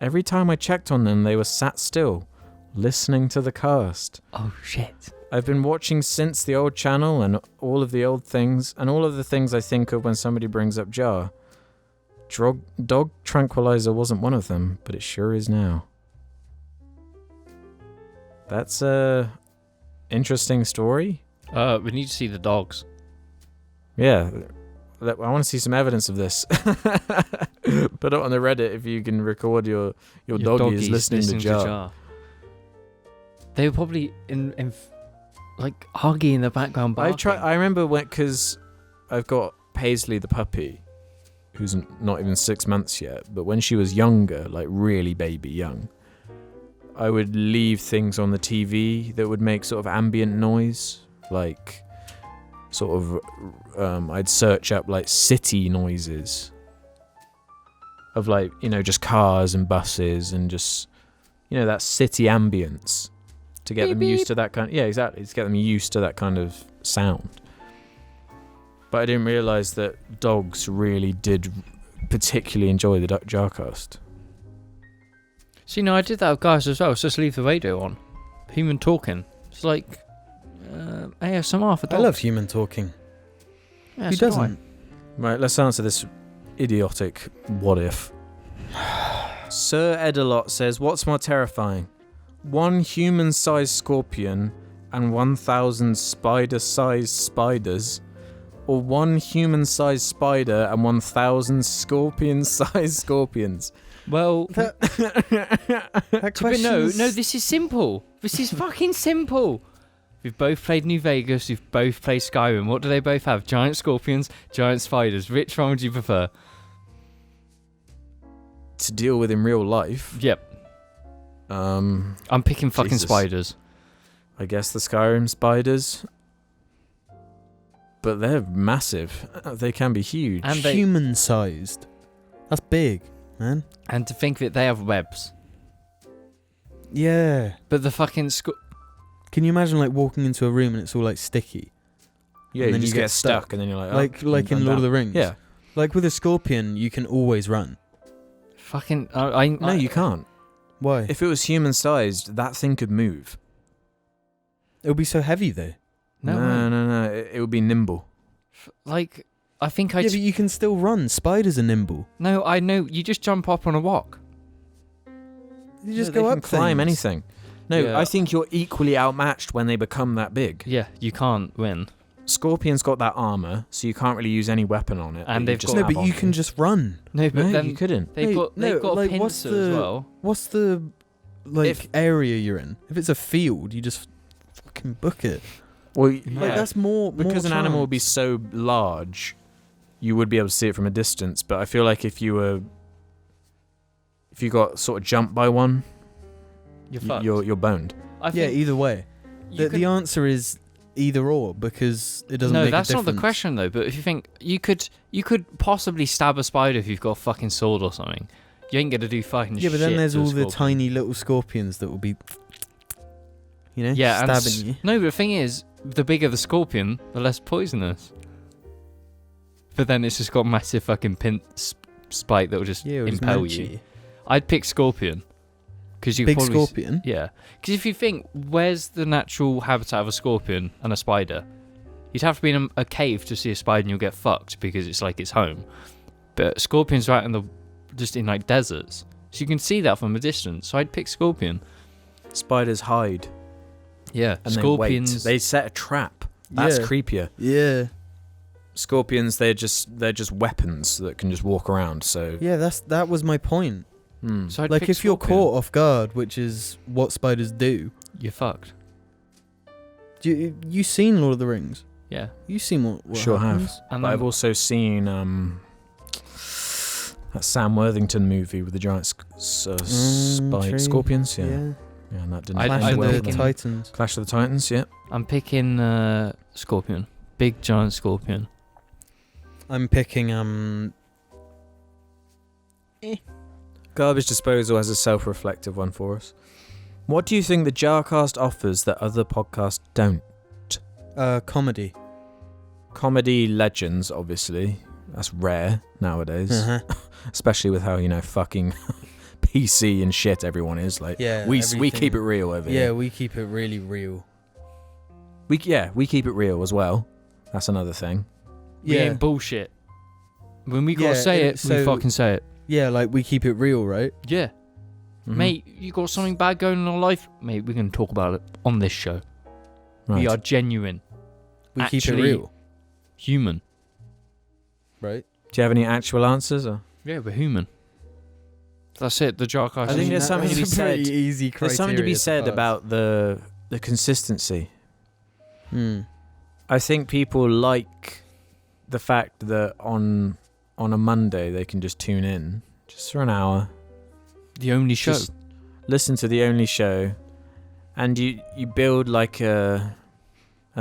Speaker 5: Every time I checked on them, they were sat still, listening to the cast.
Speaker 4: Oh, shit.
Speaker 5: I've been watching since the old channel and all of the old things, and all of the things I think of when somebody brings up Jar. Dog tranquilizer wasn't one of them, but it sure is now. That's a interesting story.
Speaker 4: We need to see the dogs.
Speaker 5: Yeah, I want to see some evidence of this. Put it on the Reddit if you can record your doggies listening to Jar.
Speaker 4: They were probably in like Huggy in the background barking.
Speaker 5: I remember because I've got Paisley the puppy, who's not even 6 months yet, but when she was younger, like really baby young, I would leave things on the TV that would make sort of ambient noise, like sort of I'd search up like city noises of like, you know, just cars and buses and just, you know, that city ambience to get them used to that kind of, yeah, exactly, to get them used to that kind of sound. But I didn't realise that dogs really did particularly enjoy the JARCAST.
Speaker 4: See, no, I did that with guys as well. It's just leave the radio on. Human talking. It's like ASMR for dogs.
Speaker 1: I love human talking.
Speaker 4: Yeah,
Speaker 1: Who
Speaker 4: so do I.
Speaker 1: doesn't?
Speaker 5: Right, let's answer this idiotic what if. Sir Edalot says, what's more terrifying? 1 human-sized scorpion and 1,000 spider-sized spiders, or 1 human-sized spider and 1,000 scorpion-sized scorpions?
Speaker 4: Well,
Speaker 1: That
Speaker 4: but no, this is simple. This is fucking simple. We've both played New Vegas, we've both played Skyrim. What do they both have? Giant scorpions, giant spiders. Which one would you prefer?
Speaker 5: To deal with in real life,
Speaker 4: Yep. I'm picking fucking
Speaker 5: Jesus.
Speaker 4: spiders.
Speaker 5: I guess the Skyrim spiders. But they're massive. They can be huge.
Speaker 4: And they-
Speaker 1: Human-sized. That's big, man.
Speaker 4: And to think that they have webs.
Speaker 1: Yeah.
Speaker 4: But the fucking
Speaker 1: Can you imagine like walking into a room and it's all like sticky?
Speaker 5: Yeah,
Speaker 1: and
Speaker 5: you
Speaker 1: then
Speaker 5: just
Speaker 1: you
Speaker 5: get
Speaker 1: get
Speaker 5: stuck
Speaker 1: stuck.
Speaker 5: and then you're like...
Speaker 1: Like in Lord of the Rings.
Speaker 5: Yeah.
Speaker 1: Like with a scorpion, you can always run.
Speaker 4: fucking...
Speaker 5: No, you can't.
Speaker 1: Why?
Speaker 5: If it was human-sized, that thing could move.
Speaker 1: It would be so heavy though.
Speaker 5: No. It would be nimble.
Speaker 4: Like, I think
Speaker 1: Yeah, but you can still run. Spiders are nimble.
Speaker 4: No, I know. You just jump up on a rock.
Speaker 1: You just
Speaker 5: they
Speaker 1: go
Speaker 5: can
Speaker 1: up
Speaker 5: climb
Speaker 1: things.
Speaker 5: anything. No,
Speaker 4: Yeah.
Speaker 5: I think you're equally outmatched when they become that big.
Speaker 4: Yeah, you can't win.
Speaker 5: Scorpion's got that armor, so you can't really use any weapon on it.
Speaker 4: And
Speaker 5: that
Speaker 4: they've
Speaker 5: you just
Speaker 4: got-
Speaker 1: No,
Speaker 5: have
Speaker 1: but
Speaker 5: on
Speaker 1: you can just run.
Speaker 4: No, but
Speaker 5: No,
Speaker 4: then
Speaker 5: you couldn't.
Speaker 4: they've
Speaker 1: No,
Speaker 4: got
Speaker 1: like,
Speaker 4: a
Speaker 1: what's
Speaker 4: pincer as
Speaker 1: the-
Speaker 4: well.
Speaker 1: What's the area you're in? If it's a field, you just fucking book it.
Speaker 5: Well,
Speaker 1: Like that's more
Speaker 5: because
Speaker 1: more
Speaker 5: an animal would be
Speaker 1: chance.
Speaker 5: so large, you would be able to see it from a distance. But I feel like if you got sort of jumped by one,
Speaker 4: You're fucked.
Speaker 5: you're boned.
Speaker 4: I
Speaker 1: Yeah,
Speaker 4: think
Speaker 1: either way.
Speaker 4: you
Speaker 1: The answer is either or because it doesn't
Speaker 4: no,
Speaker 1: make
Speaker 4: that's
Speaker 1: a
Speaker 4: not
Speaker 1: difference.
Speaker 4: the question though. But if you think you could possibly stab a spider if you've got a fucking sword or something, you ain't gonna do fucking
Speaker 1: Yeah, but
Speaker 4: shit
Speaker 1: then there's
Speaker 4: to a
Speaker 1: all the
Speaker 4: scorpion.
Speaker 1: tiny little scorpions that will be,
Speaker 4: Yeah, and
Speaker 1: stabbing you.
Speaker 4: No, but the thing is, the bigger the scorpion, the less poisonous. But then it's just got massive fucking spike that will just
Speaker 1: Yeah, it'll just
Speaker 4: impel
Speaker 1: munch
Speaker 4: you. I'd pick scorpion because you
Speaker 1: Big
Speaker 4: probably
Speaker 1: scorpion.
Speaker 4: Yeah, because if you think, where's the natural habitat of a scorpion and a spider? You'd have to be in a cave to see a spider and you'll get fucked because it's like its home. But scorpions right just in like deserts, so you can see that from a distance. So I'd pick scorpion.
Speaker 5: Spiders hide
Speaker 4: Yeah,
Speaker 5: and
Speaker 4: scorpions.
Speaker 5: They set a trap. That's
Speaker 1: Yeah.
Speaker 5: creepier.
Speaker 1: Yeah,
Speaker 5: Scorpions, they're just weapons that can just walk around. So
Speaker 1: yeah. That was my point.
Speaker 4: So I'd
Speaker 1: Like
Speaker 4: pick
Speaker 1: if you're
Speaker 4: scorpion.
Speaker 1: caught off guard, which is what spiders do.
Speaker 4: You're fucked.
Speaker 1: You seen Lord of the Rings?
Speaker 4: Yeah,
Speaker 1: You seen what
Speaker 5: Sure have.
Speaker 1: happens?
Speaker 4: and
Speaker 5: but
Speaker 4: then
Speaker 5: I've also seen that Sam Worthington movie with the giant
Speaker 1: True.
Speaker 5: scorpions. Yeah, and that didn't
Speaker 4: I'd-
Speaker 5: end
Speaker 1: Clash
Speaker 4: I'd
Speaker 1: of
Speaker 5: well.
Speaker 1: the
Speaker 4: pick him.
Speaker 1: Titans.
Speaker 5: Clash of the Titans. Yeah.
Speaker 4: I'm picking scorpion, big giant scorpion.
Speaker 1: I'm picking
Speaker 5: Garbage disposal has a self-reflective one for us. What do you think the JARCAST offers that other podcasts don't?
Speaker 1: comedy.
Speaker 5: Comedy legends, obviously. That's rare nowadays,
Speaker 1: Uh-huh.
Speaker 5: especially with how fucking PC and shit everyone is. Like,
Speaker 1: Yeah,
Speaker 5: we
Speaker 1: everything-
Speaker 5: keep it real over
Speaker 1: Yeah,
Speaker 5: here.
Speaker 1: we keep it really real.
Speaker 5: We keep it real as well. That's another thing.
Speaker 4: We
Speaker 1: Yeah,
Speaker 4: ain't bullshit. When we gotta
Speaker 1: Yeah,
Speaker 4: say it, we
Speaker 1: so-
Speaker 4: fucking say it.
Speaker 1: yeah, like we keep it real, right?
Speaker 4: Yeah,
Speaker 5: Mhm.
Speaker 4: mate, you got something bad going on in life, mate. We're gonna talk about it on this show.
Speaker 5: Right.
Speaker 4: We are genuine,
Speaker 1: We keep it
Speaker 4: Actually-
Speaker 1: real,
Speaker 4: human.
Speaker 1: right?
Speaker 5: Do you have any actual answers? Or?
Speaker 4: Yeah, we're human. That's it. The JARCAST.
Speaker 5: I think there's something to be
Speaker 1: that's a pretty
Speaker 5: said.
Speaker 1: easy
Speaker 5: There's something to be
Speaker 1: criteria
Speaker 5: said
Speaker 1: pass.
Speaker 5: about the consistency.
Speaker 1: Hmm.
Speaker 5: I think people like the fact that on a Monday they can just tune in just for an hour,
Speaker 4: the only show.
Speaker 5: just listen to the only show, and you build like an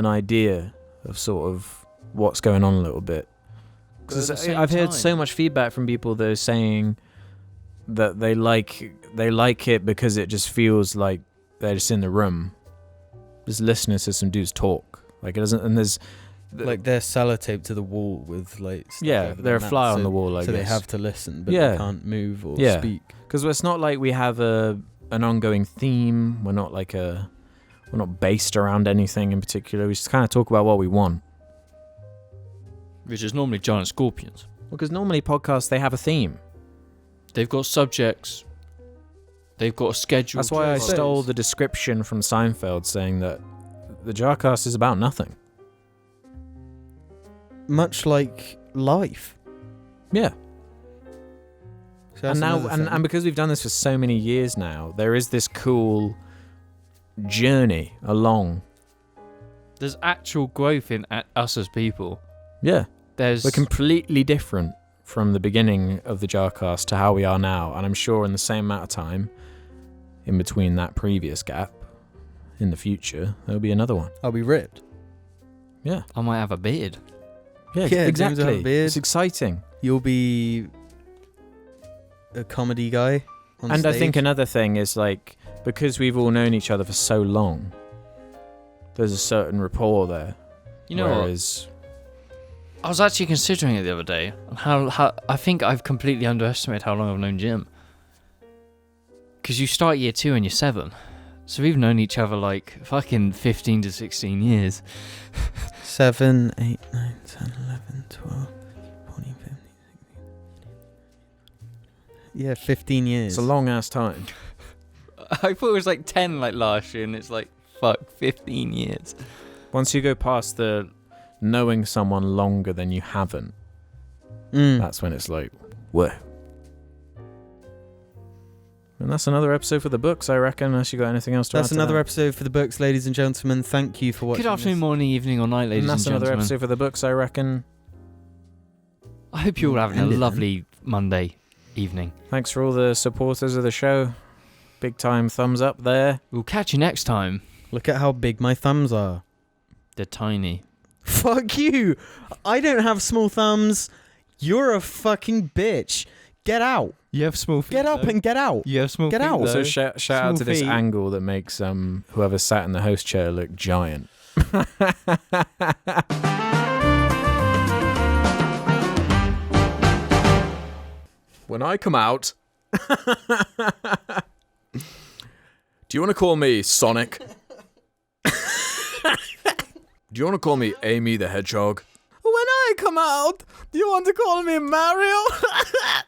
Speaker 5: idea of sort of what's going on a little bit.
Speaker 4: But at the same
Speaker 5: I've heard
Speaker 4: time-
Speaker 5: so much feedback from people that are saying that they like it because it just feels like they're just in the room, just listening to some dudes talk. Like it doesn't, and there's
Speaker 1: Like they're sellotaped to the wall with like stuff
Speaker 5: yeah,
Speaker 1: over
Speaker 5: they're a
Speaker 1: their
Speaker 5: fly
Speaker 1: mouth,
Speaker 5: on
Speaker 1: so-
Speaker 5: the wall. I
Speaker 1: so
Speaker 5: guess.
Speaker 1: they have to listen, but
Speaker 5: Yeah.
Speaker 1: they can't move or
Speaker 5: Yeah.
Speaker 1: speak.
Speaker 5: Because it's not like we have an ongoing theme. We're not we're not based around anything in particular. We just kind of talk about what we want.
Speaker 4: Which is normally giant scorpions.
Speaker 5: Because normally podcasts, they have a theme.
Speaker 4: They've got subjects. They've got a schedule.
Speaker 5: That's why I
Speaker 4: to follow.
Speaker 5: stole the description from Seinfeld saying that the JARCAST is about nothing.
Speaker 1: Much like life.
Speaker 5: Yeah.
Speaker 1: So that's
Speaker 5: And now,
Speaker 1: another thing.
Speaker 5: and because we've done this for so many years now, there is this cool journey along.
Speaker 4: There's actual growth in us as people.
Speaker 5: Yeah.
Speaker 4: There's
Speaker 5: We're completely different from the beginning of the JARCAST to how we are now. And I'm sure in the same amount of time, in between that previous gap, in the future, there'll be another one.
Speaker 1: I'll be ripped.
Speaker 5: Yeah.
Speaker 4: I might have a beard.
Speaker 5: Yeah,
Speaker 1: James will have a
Speaker 5: exactly.
Speaker 1: beard.
Speaker 5: It's exciting.
Speaker 1: You'll be a comedy guy on
Speaker 5: And
Speaker 1: stage.
Speaker 5: I think another thing is like, because we've all known each other for so long, there's a certain rapport there.
Speaker 4: You know what?
Speaker 5: Whereas,
Speaker 4: I was actually considering it the other day. How I think I've completely underestimated how long I've known Jim. Because you start year 2 and you're 7. So we've known each other like fucking 15 to 16 years.
Speaker 1: 7, 8, 9, 10, 11, 12, 14, 15, 16. Yeah, 15 years.
Speaker 5: It's a long ass time.
Speaker 4: I thought it was like 10 like last year, and it's like, fuck, 15 years.
Speaker 5: Once you go past the knowing someone longer than you haven't,
Speaker 1: Mm.
Speaker 5: that's when it's like, whoa. And that's another episode for the books, I reckon, unless you got anything else to add
Speaker 1: That's
Speaker 5: to
Speaker 1: another
Speaker 5: that.
Speaker 1: episode for the books, ladies and gentlemen. Thank you for watching.
Speaker 4: Good afternoon,
Speaker 1: this.
Speaker 4: morning, evening, or night, ladies
Speaker 5: And
Speaker 4: and
Speaker 5: that's another
Speaker 4: gentlemen.
Speaker 5: episode for the books, I reckon.
Speaker 4: I hope you're all having a
Speaker 1: End it then.
Speaker 4: lovely Monday evening.
Speaker 5: Thanks for all the supporters of the show. Big time thumbs up there.
Speaker 4: We'll catch you next time.
Speaker 1: Look at how big my thumbs are.
Speaker 4: They're tiny.
Speaker 1: Fuck you. I don't have small thumbs. You're a fucking bitch. Get out.
Speaker 4: You have small feet.
Speaker 1: Get up and get out.
Speaker 4: You have small
Speaker 1: Get
Speaker 4: feet,
Speaker 1: out.
Speaker 4: though.
Speaker 5: Also, shout out
Speaker 1: Small
Speaker 5: to this
Speaker 1: feet.
Speaker 5: angle that makes whoever sat in the host chair look giant. When I come out, do you want to call me Sonic? Do you want to call me Amy the Hedgehog?
Speaker 2: When I come out, do you want to call me Mario?